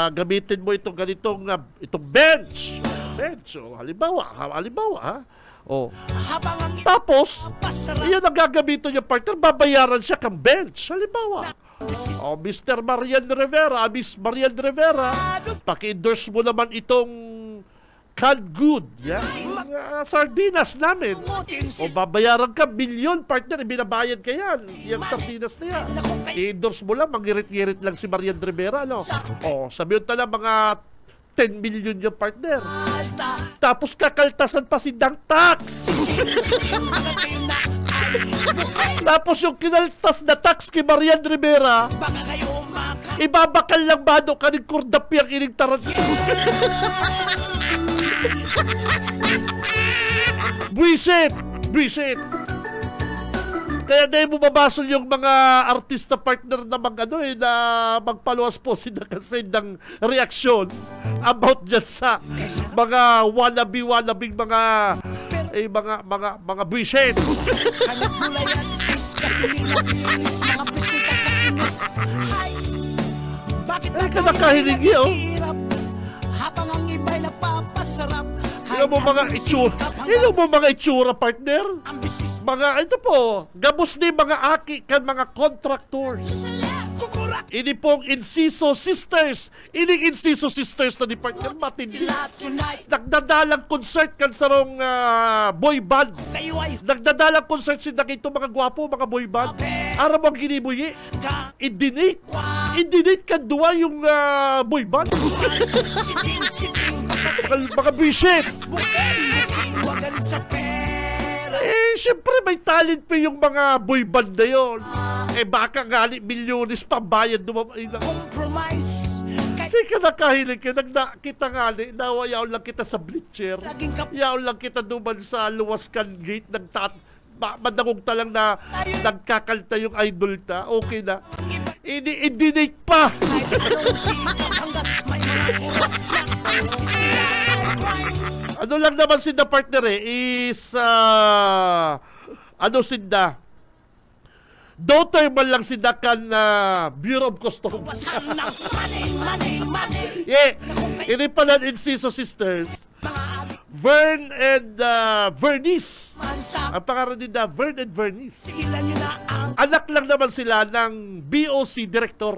gamitin mo itong ganitong itong bench. Halimbawa, ha? Tapos, iyan ang gagamitin niya partner, babayaran siya kang bench. Halimbawa, Mr. Marian Rivera, Miss Marian Rivera, paki-endorse mo naman itong canned good, sardinas namin. Babayaran ka, milyon partner, binabayad ka yan. Yung sardinas na yan. I-endorse mo lang, mangirit-ngirit lang si Marian Rivera, no? Sabihin ta lang mga 10 million yung partner. Tapos kakaltasan pa si Dang Tax. Tapos yung kinaltas na tax kay Marian Rivera, ibabakal lang bado ka ng kurdapi ang ining taran. Buisit! Kaya dahil mo mabasol yung mga artista partner na na magpaluwas po sila kasi ng reaksyon about dyan sa mga wannabe-wannabing mga buisit. Ay, ka nakahilingi, Habang ang iba'y nagpapasarap. Ilan mo mga itsura, partner? Ito po, gabos ni mga aki kan mga contractors. Ini pong Inciso Sisters. Ini Inciso Sisters na ni partner, matindi. Nagdadalang concert kan sarong boy band. Nagdadalang concert si nakito mga gwapo, mga boy band. Araw ang ginibuyi. Indinate kan duwa yung boy band. Mga bullshit. Siyempre may talent pa yung mga boy band na yun. Baka gali milyones pa bayad dumamay lang. Kasi ka nakahilig ka, kita ngali, nawayaw lang kita sa bleacher. Yaw lang kita duman sa Luwaskan Gate, madangog talang na nagkakalta yung idol ta. Okay na. Indinate pa. Ano lang naman sinda partner is sinda daughter man lang sinda kan Bureau of Customs. Ini pala Inciso Sisters, Vern and Vernice. Ang pangalan nila, Vern and Vernice. Anak lang naman sila ng BOC Director.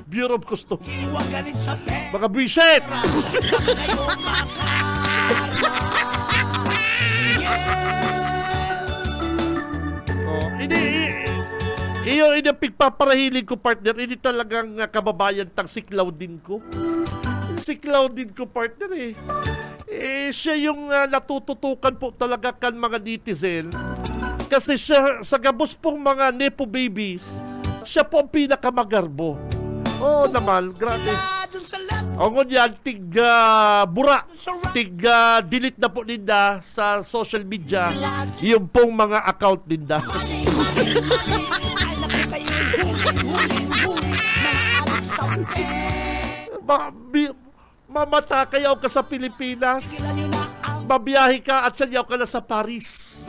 Bureau of Customs. Mga bullshit! Iyo pigpaparahiling ko partner, ini talagang kababayan tang si Claudine ko. Si Claudine ko partner siya yung natututukan po talaga kan mga netizen. Kasi siya, sa gabos pong mga nepo babies, siya po ang pinakamagarbo. Naman, grabe. Ngunyan, bura, delete na po ninda sa social media yung pong mga account ninda. Mamata kayaw ka sa Pilipinas, babiyahe ka at sanyaw ka na sa Paris,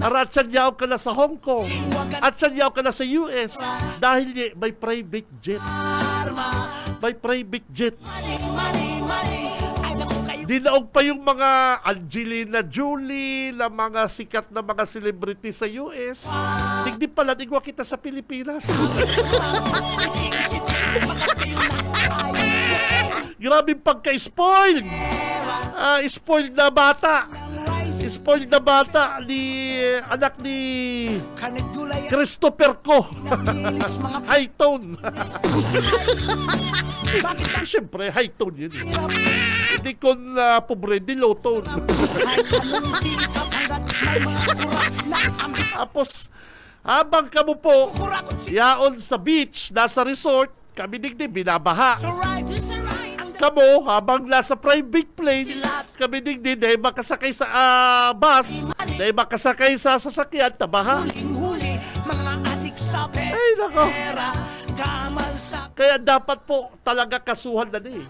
at sanyaw ka na sa Hong Kong, at sanyaw ka na sa US dahil may private jet. May private jet. Dinaog pa yung mga Angelina Jolie, na mga sikat na mga celebrity sa US. Hindi pala, igwa kita sa Pilipinas. Grabe pagka-spoiled. Spoiled na bata. Spoiled na bata ni anak ni Christopher Ko. High tone. Siyempre, high tone yun. Hindi ko pobre, di low tone. Tapos, habang kamo po yaon sa beach, nasa resort, kami digdi, binabaha. Kamo, habang nasa private plane, kami digdi, dahil makasakay sa bus, dahil makasakay sa sasakyan, tabaha. Ay, nako. Kamal sa Kaya dapat po talaga kasuhan na ni.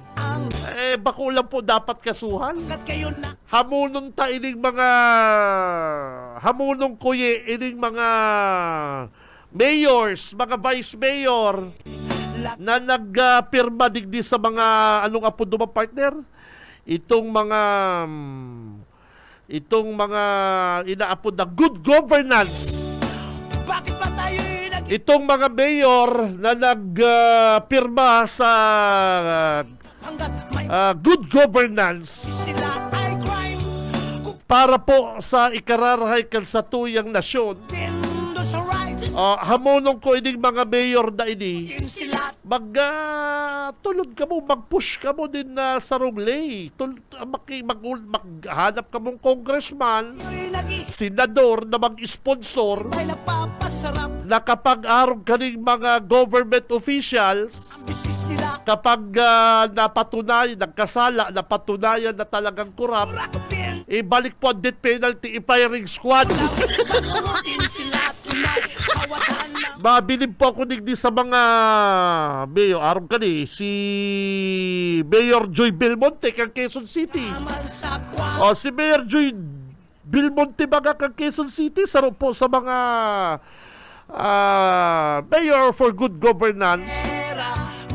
Bako lang po dapat kasuhan. kat kayo na Hamunon ta ining mga hamunong kuye ining mga mayors, mga vice mayor na nagpirma digdi sa mga anong apo duma partner. Itong mga inaapod na good governance. bakit ba tayo Itong mga mayor na nagpirma sa hanggat may good governance sila ay crime para po sa ikararahay kansatuyang nasyon. kupindo sa right Hamonong ko ining mga mayor na ini, din sila tulod ka mo, mag-push ka mo din na sa Ronglay. Maghanap ka mong congressman, ay nag-i senador na mag-sponsor ay nagpapasarap na kapag arog ka ng mga government officials, ang bisis nila kapag napatunayan, nagkasala, napatunayan na talagang kurap, rakutin ibalik po ang death penalty, i-firing squad. pangungutin sila tonight kawatan na Mabilib po ako digdi sa mga mayor. Araw ka ni, si Mayor Joy Belmonte kang Quezon City. kamal sa kwa Si Mayor Joy Belmonte baga kang Quezon City, saro po sa mga Mayor for Good Governance.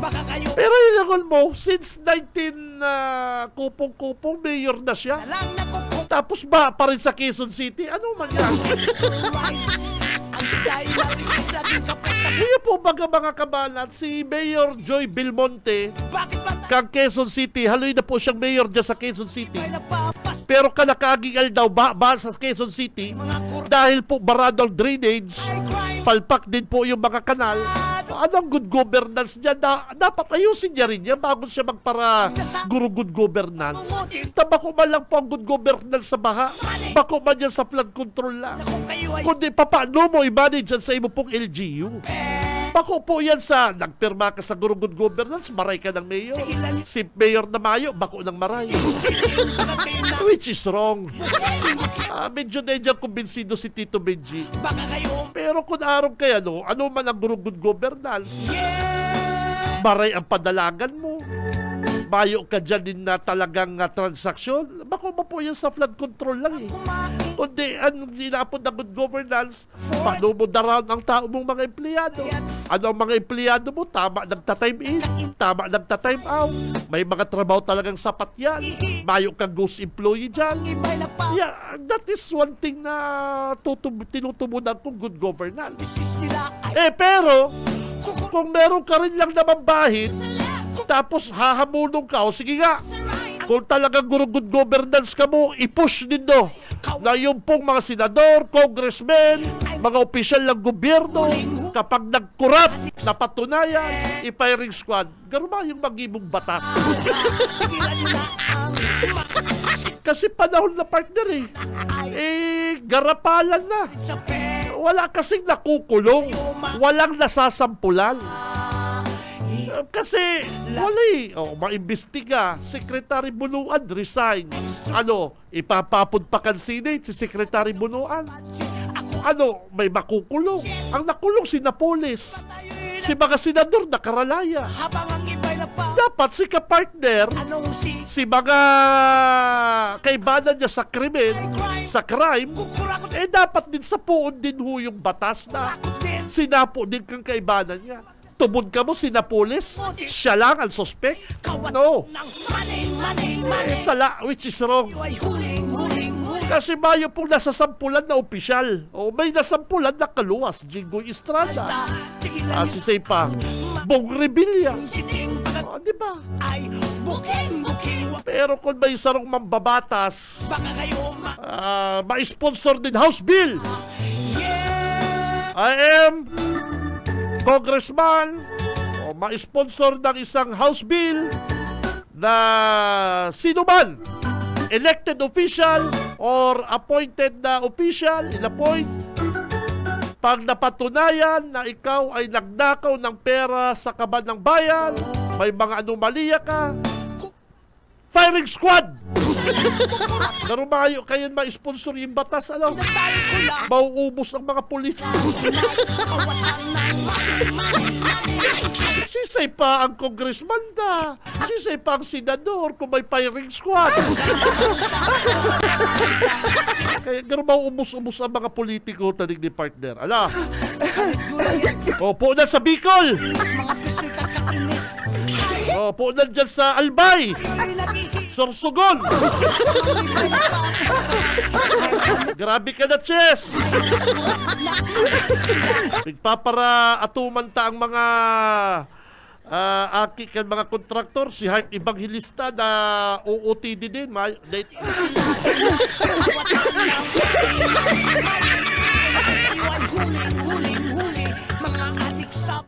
baka kayo Pero ilagol mo, since 19 kupong-kupong mayor na siya. lang nakukup Tapos ba pa rin sa Quezon City? Ano man yan? rise ang dahil narinig laging kapasa Kaya po baga mga kabalat, si Mayor Joy Belmonte bakit ba tayo kang Quezon City, haloy na po siyang mayor dyan sa Quezon City. ay napapas Pero kalakagingal daw ba sa Quezon City mga kur dahil po barado ang drainage, ay crime palpak din po yung mga kanal. Anong good governance niya? Dapat ayusin niya rin yan bago siya magpara guru good governance. Bako man lang po ang good governance sa baha. Bako man yan sa flood control lang. kung kayo ay Kundi paano mo i-manage yan sa imo pong LGU? Bako po yan sa nagpirma ka sa guru good governance, maray ka ng mayor. Si Mayor na Mayo, bako ng maray. Which is wrong. Medyo na dyan kumbinsido si Tito Benji. baka kayo Pero kung araw kaya ano man ang guru good governance, maray ang padalagan mo. Bayo ka dyan din na talagang transaksyon. Bako ba po yan sa flood control lang eh. Kundi ang inapod na good governance, paano mo darown ang tao mong mga empleyado? Ano ang mga empleyado mo? Tama nagta-time in, tama nagta-time out. May mga trabaho talagang sapat yan. Bayo kang ghost employee dyan. iba'y napapas Yeah, that is one thing na tinutubunan kong good governance. nila ay Pero, kung meron ka rin lang naman bahid, tapos hahamulong ka, o sige nga, kung talagang good governance ka mo, i-push din do na yung pong mga senador, congressmen, mga opisyal ng gobyerno, kapag nagkurap, napatunayan, i-firing squad, gano'n ba yung mag-ibong batas? tigilan nila ang Kasi panahon na partner garapalan na. sa pe Wala kasing nakukulong, walang nasasampulan. Kasi wala maimbestiga. Secretary Bunuan resign. Ipapapod pa kan Senate si Secretary Bunuan. May makukulong. Ang nakulong si Napoles. Si mga senador nakaralaya. habang ang iba'y napapas Dapat si kapartner, anong si mga kaibanan niya sa krimen, sa crime, kukurakot dapat din sa puon din ho yung batas na din sinapo din kang kaibanan niya. Tubod ka mo si Napoles, siya lang ang suspect? kawat No. ng money Sala, which is wrong. ay huling Kasi mayo pong nasasampulan na opisyal. May nasampulan na kaluwas. Jingoy Estrada. tigilan Si Seipa. Bong Revilla. sining bagat Di ba? ay buking Pero kung may sarong mambabatas, baka kayo ma-sponsor din House Bill. I am congressman ma-sponsor ng isang House Bill na sino man, elected official or appointed na official, in-appoint, pag napatunayan na ikaw ay nagnakaw ng pera sa kaban ng bayan, may mga anomalya ka, firing squad! Narumayo kayo ma-sponsor yung batas, ano? Dasal ko lang. Mauubos ang mga politiko. Kawatan ng money. Sisay pa ang congressman da. Sisay pa ang senador kung may firing squad. Kaya gano'n mauubos-ubos ang mga politiko tanig ni partner. Ala. Opo na sa Bicol. Mga piso'y kakainis. Opo na dyan sa Albay. Sorsogon. Grabe ka na, Chess. Nagpapara atumanta ang mga aki kan mga kontraktor, si Heart Evangelista na OOTD din.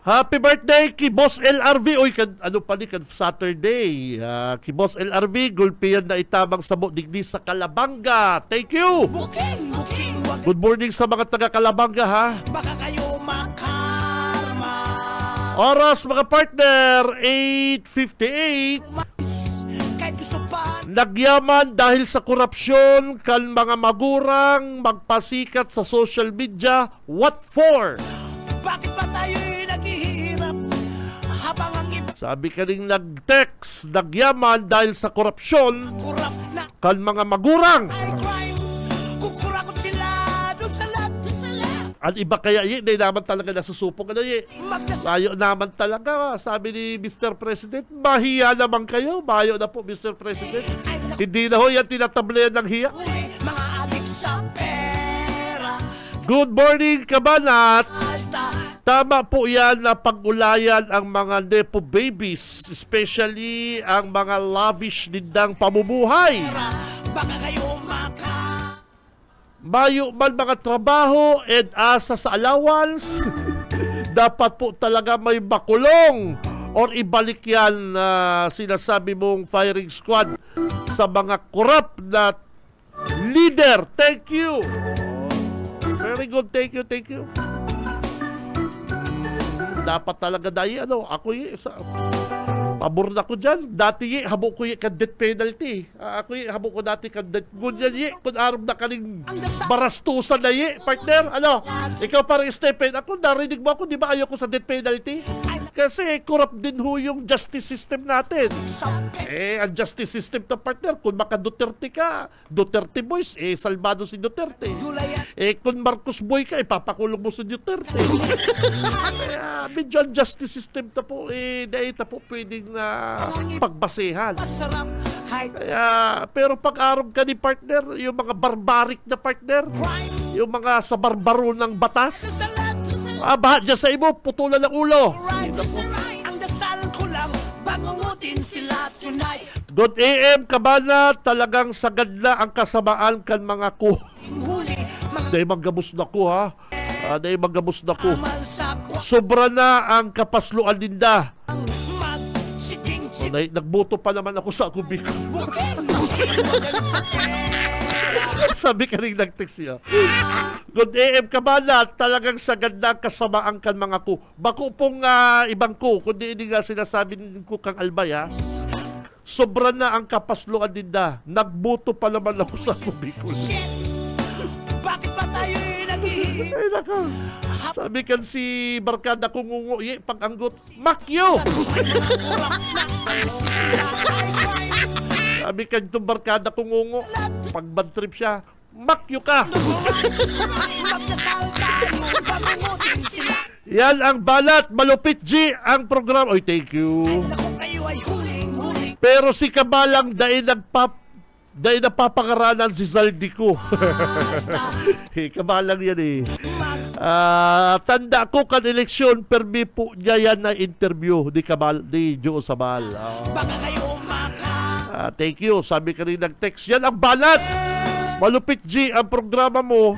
Happy birthday ki Boss LRV. Oy, ano pa ni kan Saturday. Ki Boss LRV, gulpiyan na itamang sabot digdi sa Calabanga. Thank you. Good morning sa mga taga Calabanga, ha. Baka kayo makarma. Oras mga partner, 8:58. Kahit gusto pa. Nagyaman dahil sa korupsyon kan mga magurang magpasikat sa social media. What for? Bakit pa tayo'y naghihirap habang ang iba Sabi kaning nag-text, nagyaman dahil sa korupsyon kurap na kan mga magurang. ay crime? Kukurakot sila doon sa lahat. Ang iba kaya di naman talaga nasusupong ano Magdasal Mayo naman talaga, sabi ni Mr. President. Mahiya naman kayo. Mayo na po, Mr. President. Hindi na ho yan tinatablayan ng hiya. huli mga adik sa pera. Good morning, Kabanat. Alta Tama po yan na pag-ulayan ang mga nepo babies, especially ang mga lavish nindang pamumuhay. pera. Baka kayo Mayo man mga trabaho and asa sa allowance. Dapat po talaga may bakulong or ibalik yan na sinasabi mong firing squad sa mga corrupt na leader. Thank you. Very good. Thank you. Dapat talaga dahil ako pabor na ko dyan. Dati habo ko ka death penalty. Ako habo ko dati ka death. Gunyan kung aram na kaning barastusan na partner. Ikaw parang Stephen. Ako narinig mo ako, di ba ayaw ko sa death penalty? Kasi corrupt din ho yung justice system natin. Ang justice system na partner, kung maka Duterte ka, Duterte boys, salbado si Duterte. Kung Marcos boy ka, ipapakulong mo si Duterte. Kaya medyo ang justice system na po, dahil na po pwedeng pagbasehan. Kaya, pero pag-aram ka ni partner, yung mga barbaric na partner, yung mga sa barbaro ng batas, baha dyan sa imo, putulan ng ulo. Ang dasal ko lang, bangungutin sila tonight. Good AM, Kabana, talagang sagad na ang kasamaan kan mga ko. Dahil maggabos na ko, ha? Dahil maggabos na ko. Sobra na ang kapasluan ninda. Nagboto pa naman ako sa kubiko. Sabi ka rin nag-text siya. Good AM, Kabana, talagang sagad na kasamaan kan mga ko. Bako pong ibang ko, kundi hindi nga sinasabi ko kang Albay, ha? Sobra na ang kapasluan ninda. Nagboto pa naman ako sa kubiko. Bakit pa tayo'y naghihirap? Ay, naka. Sabi kan si Barkada kung ngunguye, pag-anggot, Makyo! Sabi kan itong Barkada kung ngungu, pag-bad trip siya, Makyo ka! Yan ang balat, malupit G ang program. Oy, thank you. Pero si Kabalang dahil napapangaranan si Zaldico. Kabalang yan tanda ko kan eleksyon, permi po niya yan na interview ni Joe Sabal. Thank you. Sabi ka rin nag-text. Yan ang balat. Malupit G ang programa mo.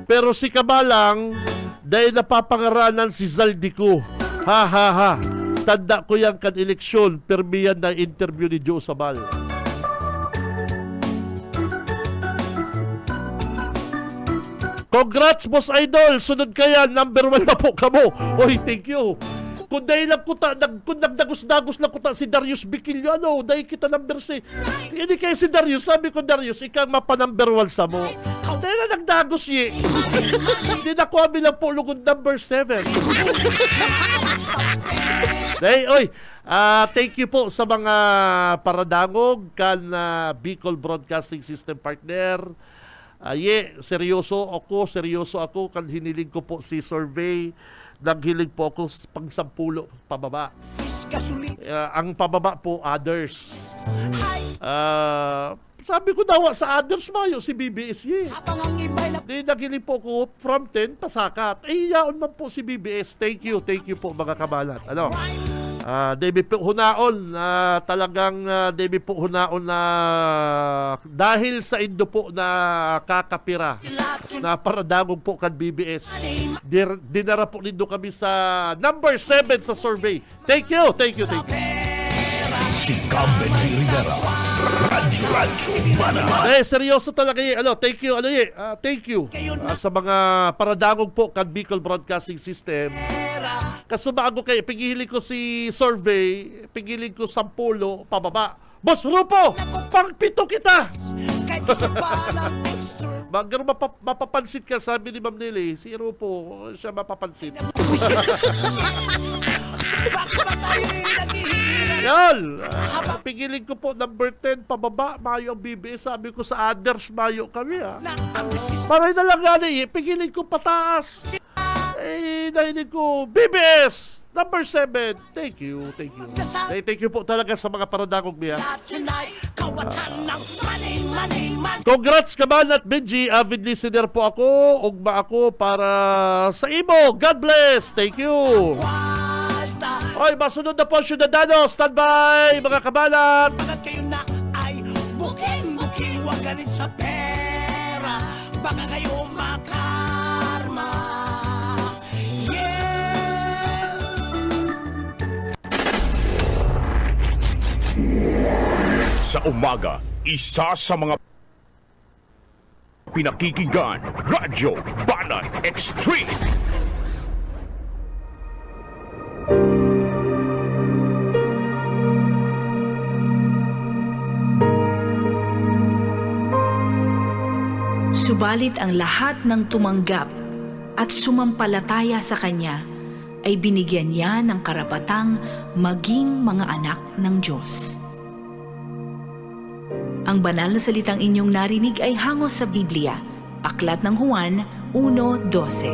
Pero si Kabalang dahil napapangaranan si Zaldico. Ha. Tanda ko yan kan eleksyon, permi yan na interview ni Joe Sabal. Congrats, Boss Idol. Sunod kaya, number 1 na po kamo. Oy, thank you. Kung dahil lang kung nagdagos-dagos lang kuta si Darius Biquillo, dahil kita number 6. Hindi kaya si Darius, sabi ko Darius, ikaw mapa-number 1 sa mo. Dahil na nagdagos ye. Hindi na ko lang po lugod number 7. Dahil, thank you po sa mga paradangog kan Bicol Broadcasting System partner. Seryoso ako kan hiniling ko po si survey. Naghiling po ako pang 10 pababa. Ang pababa po others. Sabi ko daw sa others mayo si BBS Di naghiling po ako from 10 pasakat. Yaon man po si BBS. Thank you po mga kabalat. Debbie po hunaon talagang Debbie po hunaon na dahil sa indo po na kakapira na paradagog po kan BBS. Dinara po nindo kami sa number 7 sa survey. Thank you. Si Benji Rivera, Radyo Banat. Seryoso talaga thank you, thank you sa mga paradangog po kan Bicol Broadcasting System. Kaso bago kayo, pigilin ko si survey, pigilin ko 10 pababa. Boss Rupo, pang-7 kita! Bagar mapapansin ka, sabi ni Ma'am Nelly, si Rupo, siya mapapansin. Yan! Pigilin ko po number 10 pababa, mayo ang BBS. Sabi ko sa others, mayo kami Paray na lang pigilin ko pataas. Nahinig ko, BBS number 7. Thank you. Thank you po talaga sa mga paradangog niya. Congrats Kabalat Benji, avid listener po ako. Ugma ako para sa imo. God bless. Thank you. Oy, masunod na po Ciudadano. Standby mga kabalat. Bakit kayo na ay buking, wag galit sa pera. Baka kayo makarma. Sa umaga, isa sa mga pinakikinggan, Radyo Banat Extreme. Subalit ang lahat ng tumanggap at sumampalataya sa Kanya ay binigyan niya ng karapatang maging mga anak ng Diyos. Ang banal na salitang inyong narinig ay hangos sa Biblia, Aklat ng Juan 1:12.